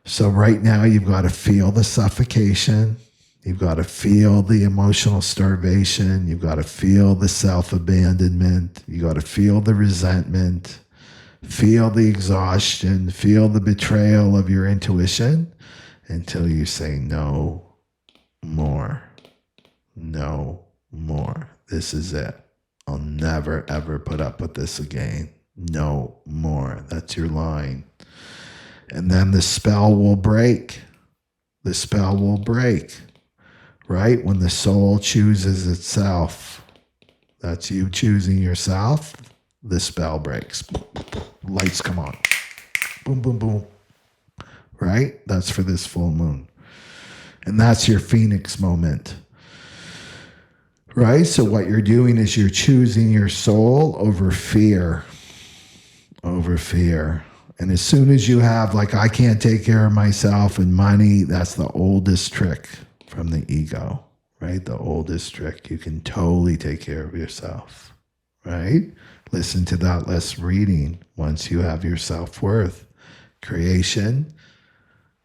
So right now you've got to feel the suffocation. You've got to feel the emotional starvation. You've got to feel the self-abandonment. You've got to feel the resentment. Feel the exhaustion. Feel the betrayal of your intuition until you say no more. No more. This is it. I'll never, ever put up with this again. No more. That's your line. And then the spell will break. The spell will break, right? When the soul chooses itself, that's you choosing yourself, the spell breaks. Lights come on. Boom, boom, boom. Right? That's for this full moon. And that's your Phoenix moment. Right? So what you're doing is you're choosing your soul over fear. And as soon as you have, like, I can't take care of myself and money, that's the oldest trick from the ego, right? The oldest trick. You can totally take care of yourself, right? Listen to that last reading. Once you have your self-worth, creation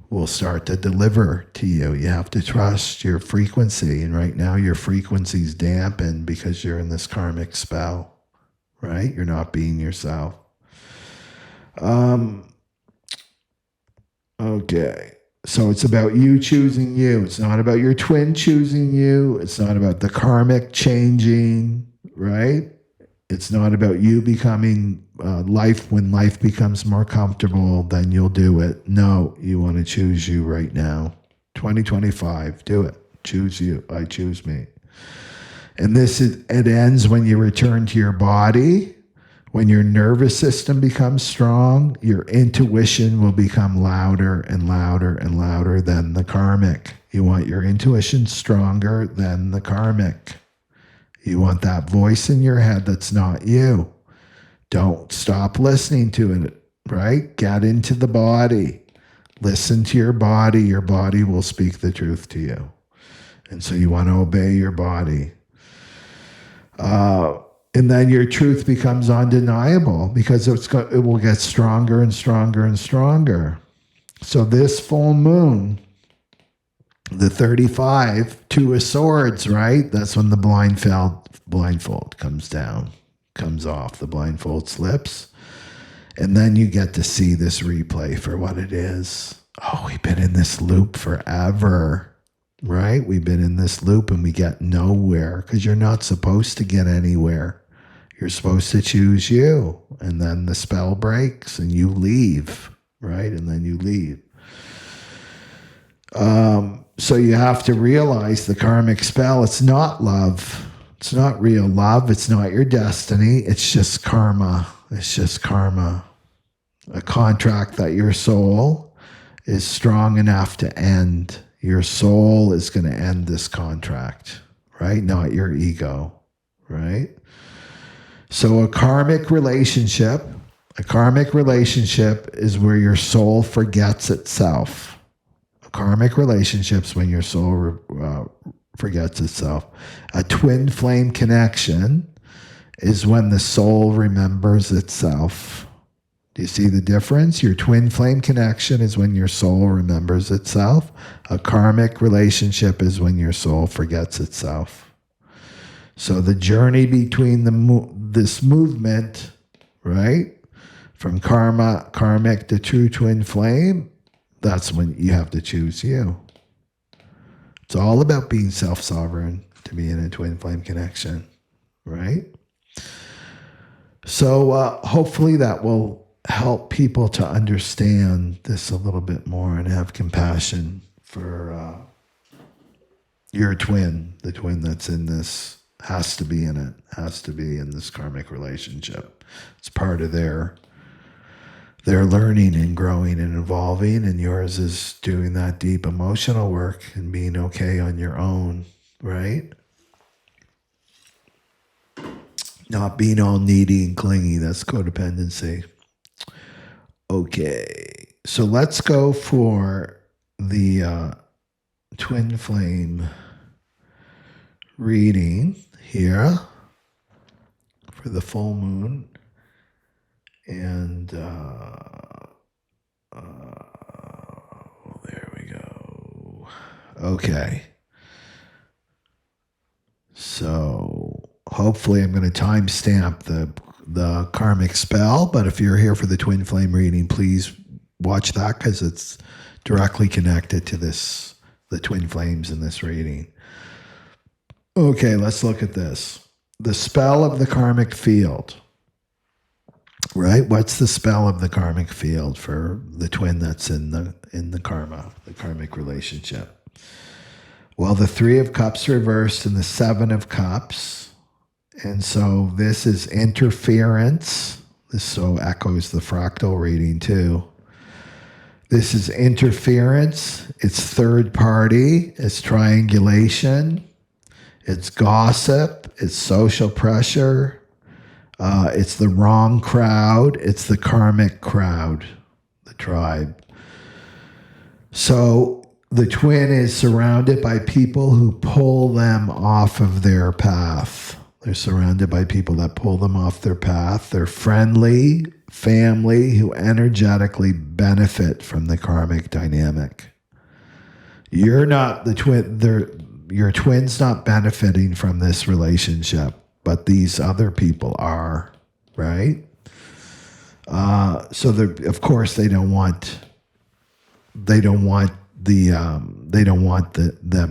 will start to deliver to you. You have to trust your frequency. And right now your frequency's dampened because you're in this karmic spell, right? You're not being yourself. Okay. So it's about you choosing you. It's not about your twin choosing you. It's not about the karmic changing, right? It's not about you becoming when life becomes more comfortable, then you'll do it. No, you want to choose you right now. 2025, do it. Choose you. I choose me. And it ends when you return to your body. When your nervous system becomes strong, your intuition will become louder and louder and louder than the karmic. You want your intuition stronger than the karmic. You want that voice in your head that's not you. Don't stop listening to it, right? Get into the body. Listen to your body. Your body will speak the truth to you. And so you want to obey your body. And then your truth becomes undeniable because it will get stronger and stronger and stronger. So this full moon, the 35, Two of Swords, right? That's when the blindfold comes down, comes off, the blindfold slips. And then you get to see this replay for what it is. Oh, we've been in this loop forever, right? We've been in this loop and we get nowhere because you're not supposed to get anywhere. You're supposed to choose you. And then the spell breaks and you leave, right? And then you leave. So you have to realize the karmic spell, it's not love. It's not real love. It's not your destiny. It's just karma. It's just karma. A contract that your soul is strong enough to end. Your soul is going to end this contract, right? Not your ego, right? So a karmic relationship is where your soul forgets itself. Karmic relationships when your soul forgets itself. A twin flame connection is when the soul remembers itself. Do you see the difference? Your twin flame connection is when your soul remembers itself. A karmic relationship is when your soul forgets itself. So the journey between this movement, right, from karmic to true twin flame, that's when you have to choose you. It's all about being self-sovereign to be in a twin flame connection, right? So hopefully that will help people to understand this a little bit more and have compassion for your twin. The twin that's in this has to be in it, has to be in this karmic relationship. It's part of their learning and growing and evolving, and yours is doing that deep emotional work and being okay on your own, right? Not being all needy and clingy. That's codependency. Okay, so let's go for the twin flame reading here for the full moon. And there we go. Okay. So hopefully I'm going to timestamp the karmic spell, but if you're here for the twin flame reading, please watch that because it's directly connected to the twin flames in this reading. Okay, let's look at this. The spell of the karmic field. Right? What's the spell of the karmic field for the twin that's in the karmic relationship? Well, the 3 of Cups reversed and the 7 of Cups. And so this is interference. This so echoes the fractal reading too. This is interference. It's third party. It's triangulation. It's gossip. It's social pressure. It's the wrong crowd. It's the karmic crowd, the tribe. So the twin is surrounded by people who pull them off of their path. They're surrounded by people that pull them off their path. They're friendly, family who energetically benefit from the karmic dynamic. You're not the twin. Your twin's not benefiting from this relationship. But these other people are, right? So of course they don't want them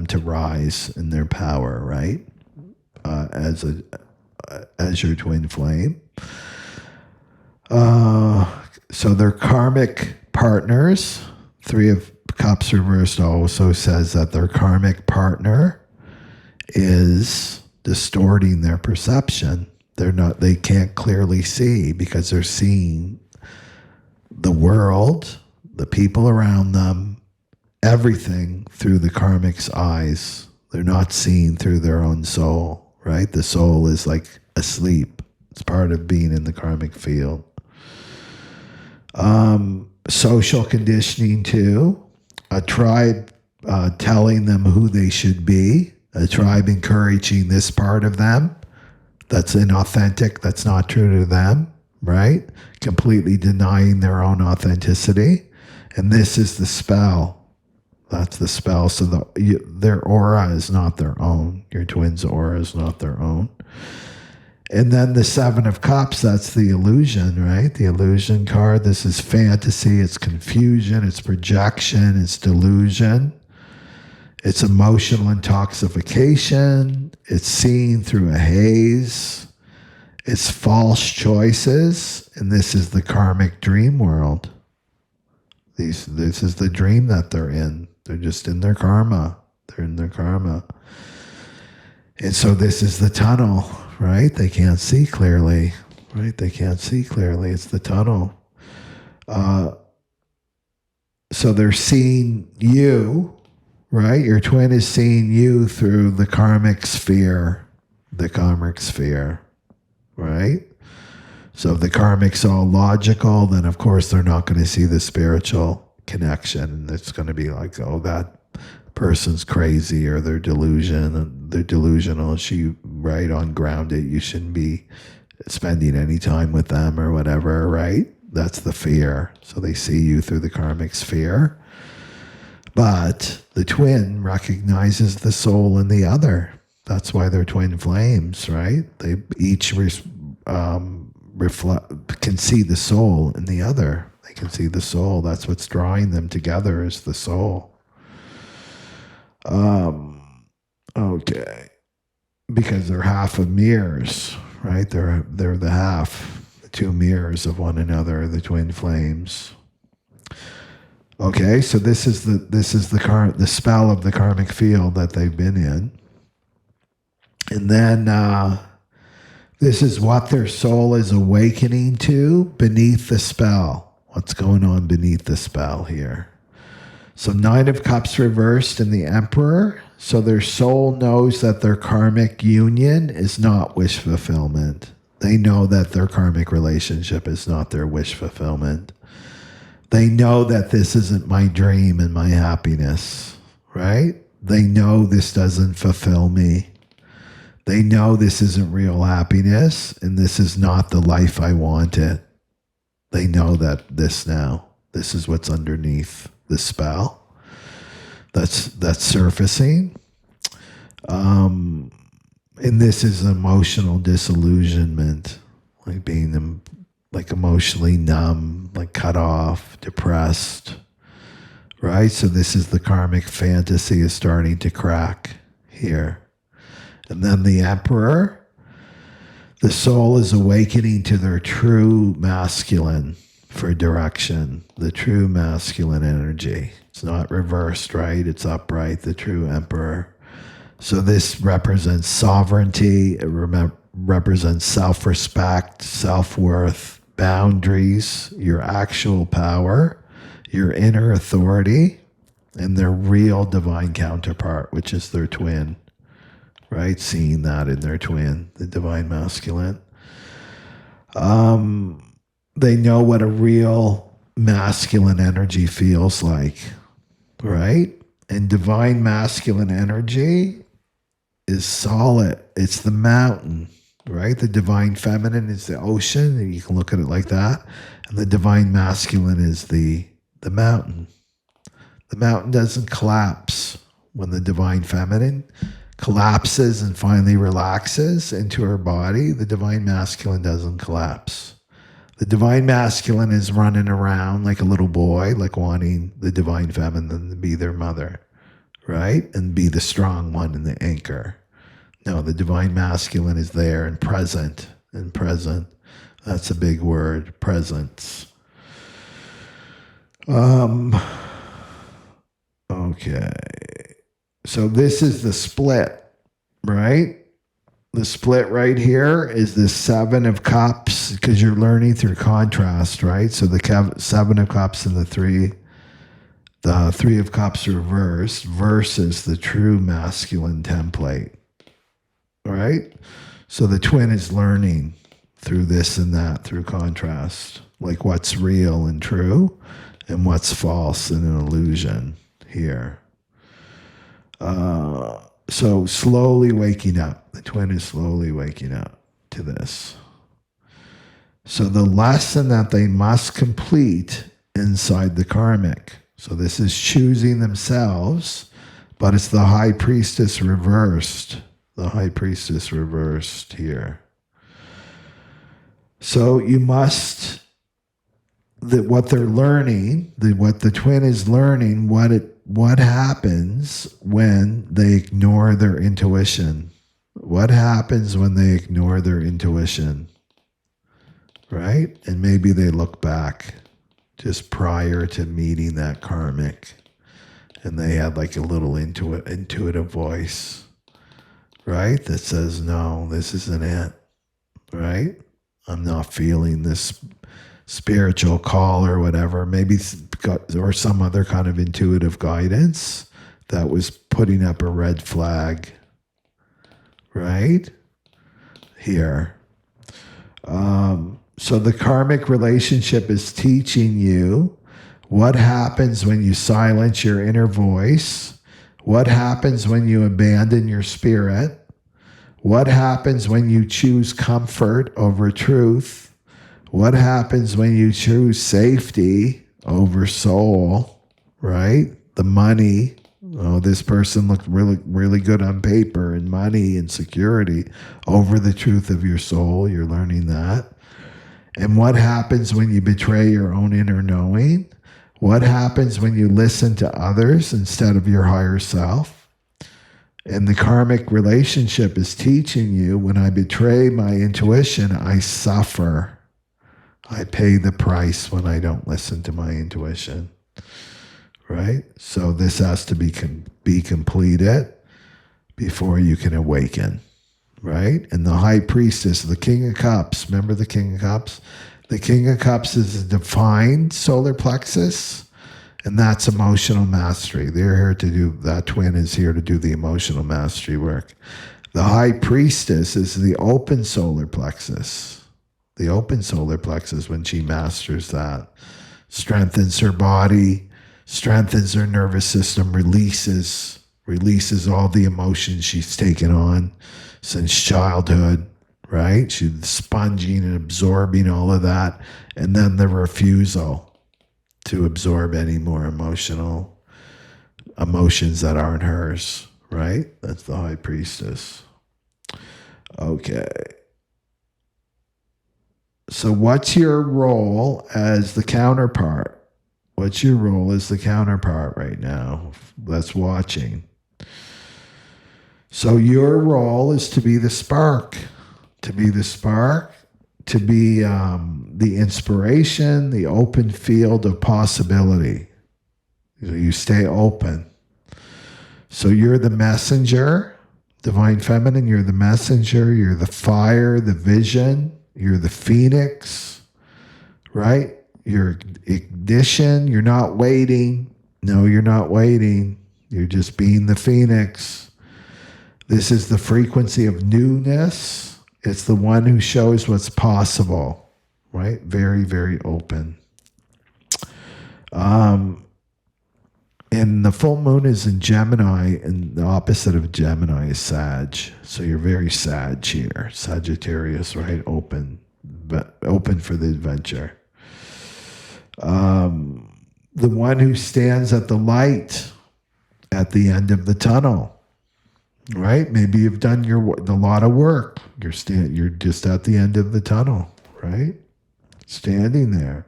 to rise in their power, right? As your twin flame. So they're karmic partners. 3 of Cups reversed also says that their karmic partner is distorting their perception. They can't clearly see because they're seeing the world, the people around them, everything through the karmic's eyes. They're not seeing through their own soul, right? The soul is like asleep. It's part of being in the karmic field. Social conditioning too. A tribe telling them who they should be. A tribe encouraging this part of them that's inauthentic, that's not true to them, right? Completely denying their own authenticity. And this is the spell. That's the spell. So their aura is not their own. Your twin's aura is not their own. And then the Seven of Cups, that's the illusion, right? The illusion card. This is fantasy. It's confusion. It's projection. It's delusion. It's emotional intoxication. It's seeing through a haze. It's false choices. And this is the karmic dream world. This is the dream that they're in. They're just in their karma. They're in their karma. And so this is the tunnel, right? They can't see clearly, right? They can't see clearly. It's the tunnel. So they're seeing you, right? Your twin is seeing you through the karmic sphere, right? So if the karmic's all logical, then of course they're not going to see the spiritual connection. And it's going to be like, oh, that person's crazy, or they're delusional. She right ungrounded. You shouldn't be spending any time with them or whatever, right? That's the fear. So they see you through the karmic sphere. But the twin recognizes the soul in the other. That's why they're twin flames, right? They each can see the soul in the other. They can see the soul. That's what's drawing them together, is the soul. Okay. Because they're half of mirrors, right? They're the half, the two mirrors of one another, the twin flames. Okay, so this is the spell of the karmic field that they've been in. And then this is what their soul is awakening to beneath the spell. What's going on beneath the spell here? So 9 of Cups reversed and the Emperor. So their soul knows that their karmic union is not wish fulfillment. They know that their karmic relationship is not their wish fulfillment. They know that this isn't my dream and my happiness, right? They know this doesn't fulfill me. They know this isn't real happiness, and this is not the life I wanted. They know that this now. This is what's underneath the spell that's surfacing. And this is emotional disillusionment, like being like emotionally numb, like cut off, depressed, right? So this is the karmic fantasy is starting to crack here. And then the Emperor, the soul is awakening to their true masculine for direction, the true masculine energy. It's not reversed, right? It's upright, the true Emperor. So this represents sovereignty. It represents self-respect, self-worth, boundaries, your actual power, your inner authority, and their real divine counterpart, which is their twin. Right? Seeing that in their twin, the divine masculine. They know what a real masculine energy feels like, right? And divine masculine energy is solid. It's the mountain, right? The divine feminine is the ocean, and you can look at it like that. And the divine masculine is the mountain. The mountain doesn't collapse when the divine feminine collapses and finally relaxes into her body. The divine masculine doesn't collapse. The divine masculine is running around like a little boy, like wanting the divine feminine to be their mother, right? And be the strong one and the anchor. No, the divine masculine is there and present. That's a big word, presence. Okay. So this is the split, right? The split right here is the 7 of Cups, because you're learning through contrast, right? So the 7 of Cups and the 3 the Three of Cups reversed versus the true masculine template, right? So the twin is learning through this and that, through contrast, like what's real and true and what's false and an illusion here. So slowly waking up. The twin is slowly waking up to this. So the lesson that they must complete inside the karmic. So this is choosing themselves, but it's the high priestess reversed. The high priestess reversed here. So you must, what they're learning, what the twin is learning, what happens when they ignore their intuition. What happens when they ignore their intuition? Right? And maybe they look back just prior to meeting that karmic, and they had like a little intuitive voice, right? That says, no, this isn't it, right? I'm not feeling this spiritual call or whatever, maybe or some other kind of intuitive guidance that was putting up a red flag, right? Here. So the karmic relationship is teaching you what happens when you silence your inner voice, what happens when you abandon your spirit, what happens when you choose comfort over truth, what happens when you choose safety over soul, right? The money. Oh, this person looked really, really good on paper, and money and security over the truth of your soul. You're learning that. And what happens when you betray your own inner knowing? What happens when you listen to others instead of your higher self? And the karmic relationship is teaching you, when I betray my intuition, I suffer. I pay the price when I don't listen to my intuition. Right? So this has to be completed before you can awaken. Right? And the high priestess, the King of Cups, remember the King of Cups? The King of Cups is a defined solar plexus, and that's emotional mastery. They're here to do, that twin is here to do the emotional mastery work. The high priestess is the open solar plexus. The open solar plexus, when she masters that, strengthens her body, strengthens her nervous system, releases all the emotions she's taken on since childhood, right? She's sponging and absorbing all of that. And then the refusal to absorb any more emotions that aren't hers, right? That's the high priestess. Okay. So what's your role as the counterpart? What's your role as the counterpart right now that's watching? So your role is to be the spark, to be the inspiration, the open field of possibility. So you stay open. So you're the messenger, divine feminine, you're the messenger, you're the fire, the vision, you're the phoenix, right? You're ignition, you're not waiting. No, you're not waiting. You're just being the phoenix. This is the frequency of newness. It's the one who shows what's possible, right? Very, very open. And the full moon is in Gemini, and the opposite of Gemini is Sag. So you're very Sag here. Sagittarius, right? Open, but open for the adventure. The one who stands at the light at the end of the tunnel. Right? Maybe you've done a lot of work. You're just at the end of the tunnel, right? Standing there.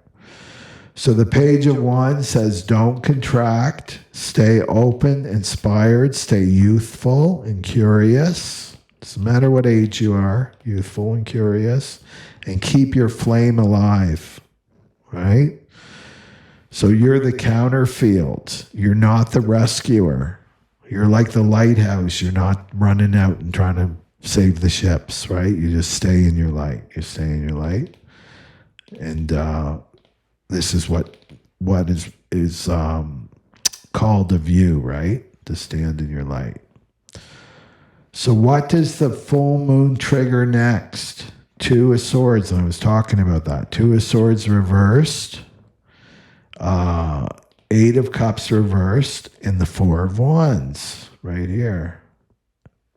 So the Page of Wands says, don't contract, stay open, inspired, stay youthful and curious. Doesn't matter what age you are, youthful and curious, and keep your flame alive, right? So you're the counter field. You're not the rescuer. You're like the lighthouse. You're not running out and trying to save the ships, right? You just stay in your light. You stay in your light. And this is what is called of you, right? To stand in your light. So what does the full moon trigger next? Two of Swords. I was talking about that. Two of Swords reversed. Eight of Cups reversed. And the Four of Wands right here.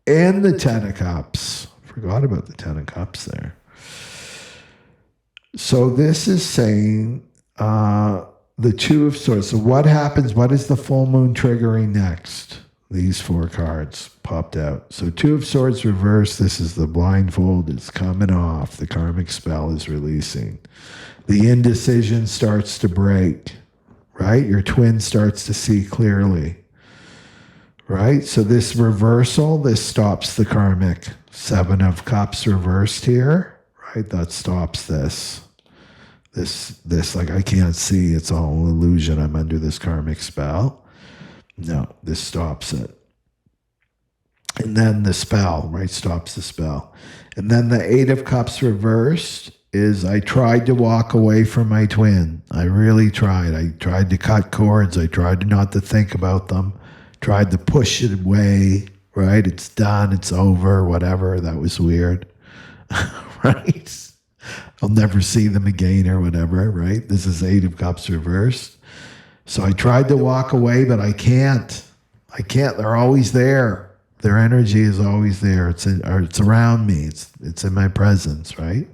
And the Ten of Cups. Forgot about the Ten of Cups there. So this is saying the Two of Swords. So what happens? What is the full moon triggering next? These four cards popped out. So Two of Swords reversed. This is the blindfold. It's coming off. The karmic spell is releasing. The indecision starts to break, right? Your twin starts to see clearly, right? So this reversal, this stops the karmic. Seven of Cups reversed here, right? That stops this. This, like, I can't see. It's all an illusion. I'm under this karmic spell. No, this stops it. And then the spell, right, stops the spell. And then the Eight of Cups reversed is I tried to walk away from my twin. I really tried. I tried to cut cords. I tried not to think about them. Tried to push it away, right? It's done. It's over, whatever. That was weird, right? I'll never see them again or whatever, right? This is Eight of Cups reversed. So I tried to walk away, but I can't. I can't. They're always there. Their energy is always there. It's around me. It's in my presence, right?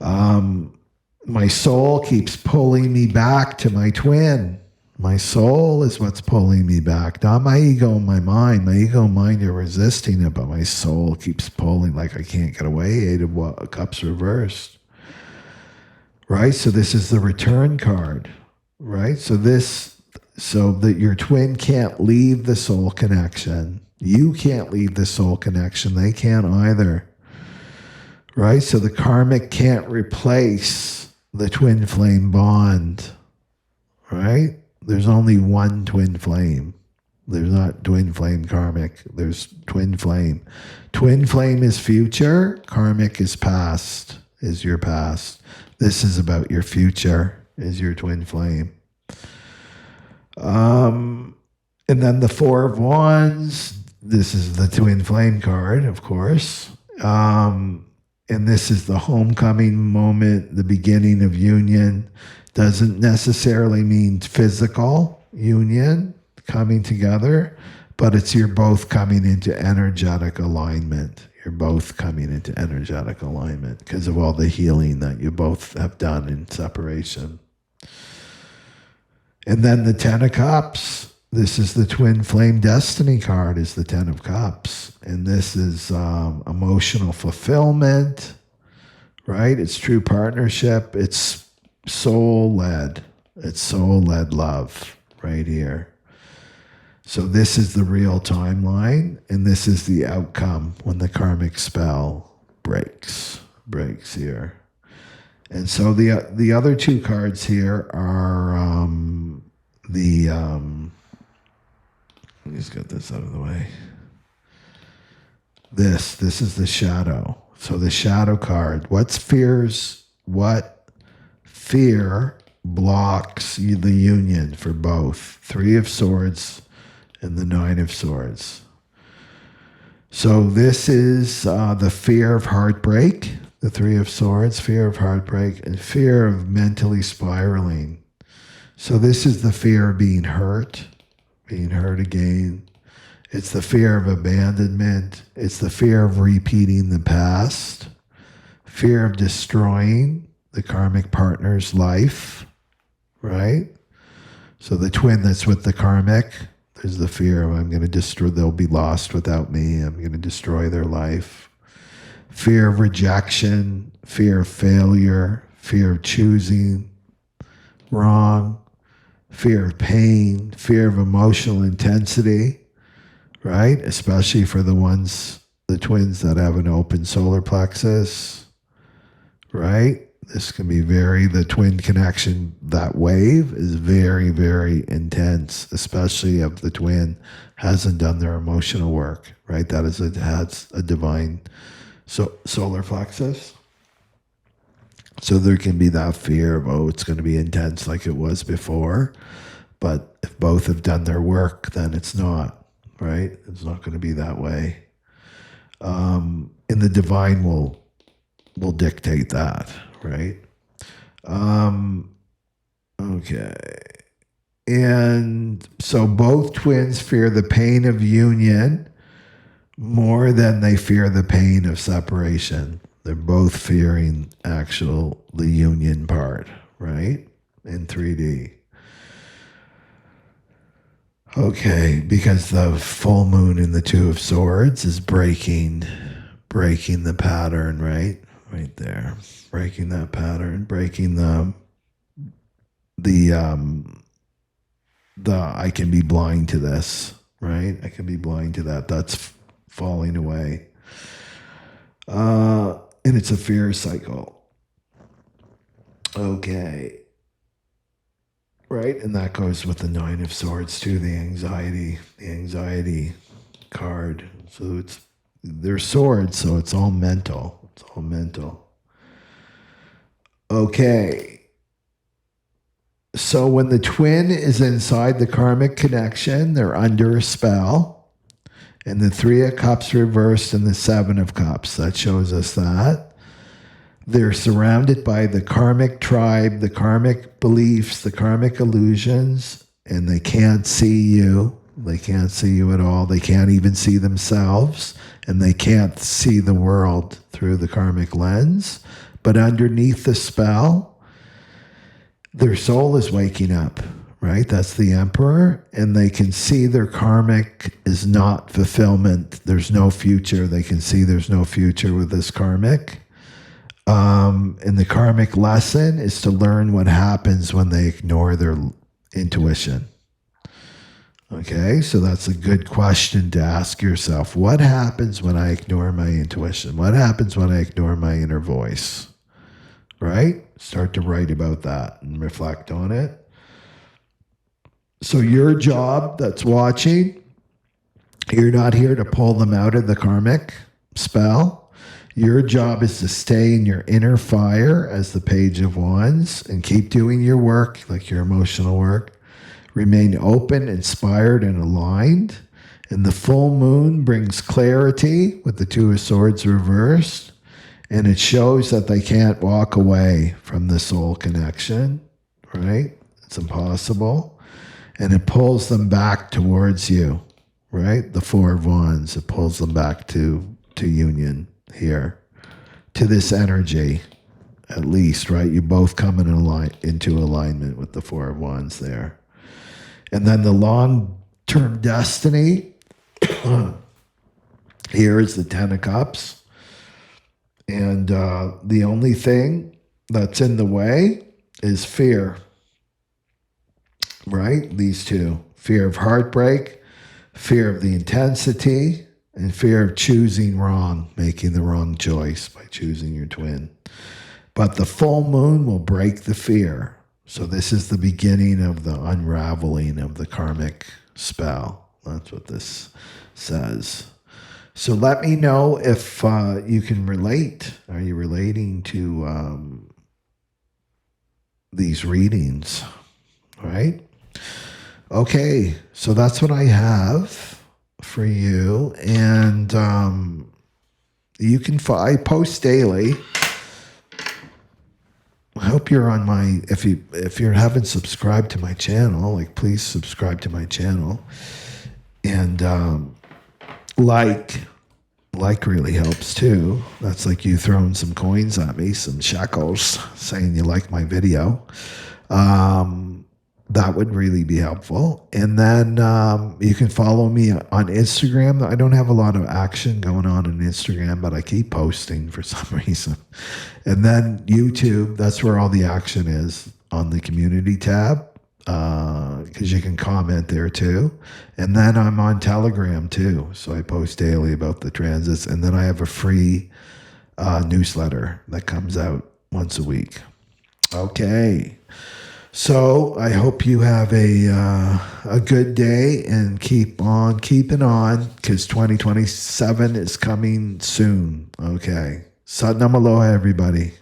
My soul keeps pulling me back to my twin. My soul is what's pulling me back, not my ego and my mind. My ego and mind are resisting it, but my soul keeps pulling like I can't get away. Eight of Cups reversed, right? So this is the return card. Right? So that your twin can't leave the soul connection. You can't leave the soul connection. They can't either. Right? So the karmic can't replace the twin flame bond. Right? There's only one twin flame. There's not twin flame karmic. There's twin flame. Twin flame is future. Karmic is past, is your past. This is about your future. Is your twin flame. And then the Four of Wands, this is the twin flame card, of course. And this is the homecoming moment, the beginning of union. Doesn't necessarily mean physical union, coming together, but it's you're both coming into energetic alignment. You're both coming into energetic alignment because of all the healing that you both have done in separation. And then the Ten of Cups. This is the twin flame destiny card, is the Ten of Cups. And this is emotional fulfillment, right? It's true partnership. It's soul-led. It's soul-led love right here. So this is the real timeline, and this is the outcome when the karmic spell breaks here. And so the other two cards here are let me just get this out of the way. This is the shadow. So the shadow card. What fear blocks the union for both? Three of Swords and the Nine of Swords. So this is the fear of heartbreak. The Three of Swords, fear of heartbreak, and fear of mentally spiraling. So this is the fear of being hurt again. It's the fear of abandonment. It's the fear of repeating the past. Fear of destroying the karmic partner's life, right? So the twin that's with the karmic, there's the fear of I'm going to destroy, they'll be lost without me. I'm going to destroy their life. Fear of rejection, fear of failure, fear of choosing wrong, fear of pain, fear of emotional intensity, right? Especially for the twins that have an open solar plexus, right? This can be the twin connection, that wave is very, very intense, especially if the twin hasn't done their emotional work, right? That has a divine solar plexus. So there can be that fear of, it's going to be intense like it was before. But if both have done their work, then it's not, right? It's not going to be that way. And the divine will dictate that, right? Okay. And so both twins fear the pain of union more than they fear the pain of separation. They're both fearing the union part, right? In 3D. Okay, because the full moon in the Two of Swords is breaking the pattern, right? Right there. Breaking that pattern, breaking the I can be blind to this, right? I can be blind to that. That's falling away. And it's a fear cycle. Okay. Right? And that goes with the Nine of Swords too, the anxiety card. So they're swords, so it's all mental. It's all mental. Okay. So when the twin is inside the karmic connection, they're under a spell. And the Three of Cups reversed and the Seven of Cups. That shows us that. They're surrounded by the karmic tribe, the karmic beliefs, the karmic illusions, and they can't see you. They can't see you at all. They can't even see themselves, and they can't see the world through the karmic lens. But underneath the spell, their soul is waking up, right? That's the Emperor, and they can see their karmic is not fulfillment. There's no future. They can see there's no future with this karmic. And the karmic lesson is to learn what happens when they ignore their intuition. Okay, so that's a good question to ask yourself. What happens when I ignore my intuition? What happens when I ignore my inner voice? Right? Start to write about that and reflect on it. So your job that's watching, you're not here to pull them out of the karmic spell. Your job is to stay in your inner fire as the Page of Wands and keep doing your work, like your emotional work. Remain open, inspired, and aligned. And the full moon brings clarity with the Two of Swords reversed. And it shows that they can't walk away from the soul connection, right? It's impossible. And it pulls them back towards you, right? The Four of Wands, it pulls them back to union here, to this energy, at least, right? You both come into alignment with the Four of Wands there. And then the long-term destiny, here is the Ten of Cups. And the only thing that's in the way is fear, right? These two, fear of heartbreak, fear of the intensity, and fear of choosing wrong, making the wrong choice by choosing your twin. But the full moon will break the fear. So this is the beginning of the unraveling of the karmic spell. That's what this says. So let me know if you can relate. Are you relating to these readings? Right? Okay, so that's what I have for you. And you can I post daily. I hope you're on my, if you haven't subscribed to my channel, like please subscribe to my channel. And like really helps too. That's like you throwing some coins at me, some shekels, saying you like my video. That would really be helpful. And then you can follow me on Instagram. I don't have a lot of action going on Instagram, but I keep posting for some reason. And then YouTube, that's where all the action is, on the community tab, because you can comment there too. And then I'm on Telegram too. So I post daily about the transits. And then I have a free newsletter that comes out once a week. Okay. So I hope you have a good day and keep on keeping on, because 2027 is coming soon. Okay. Satnam Aloha, everybody.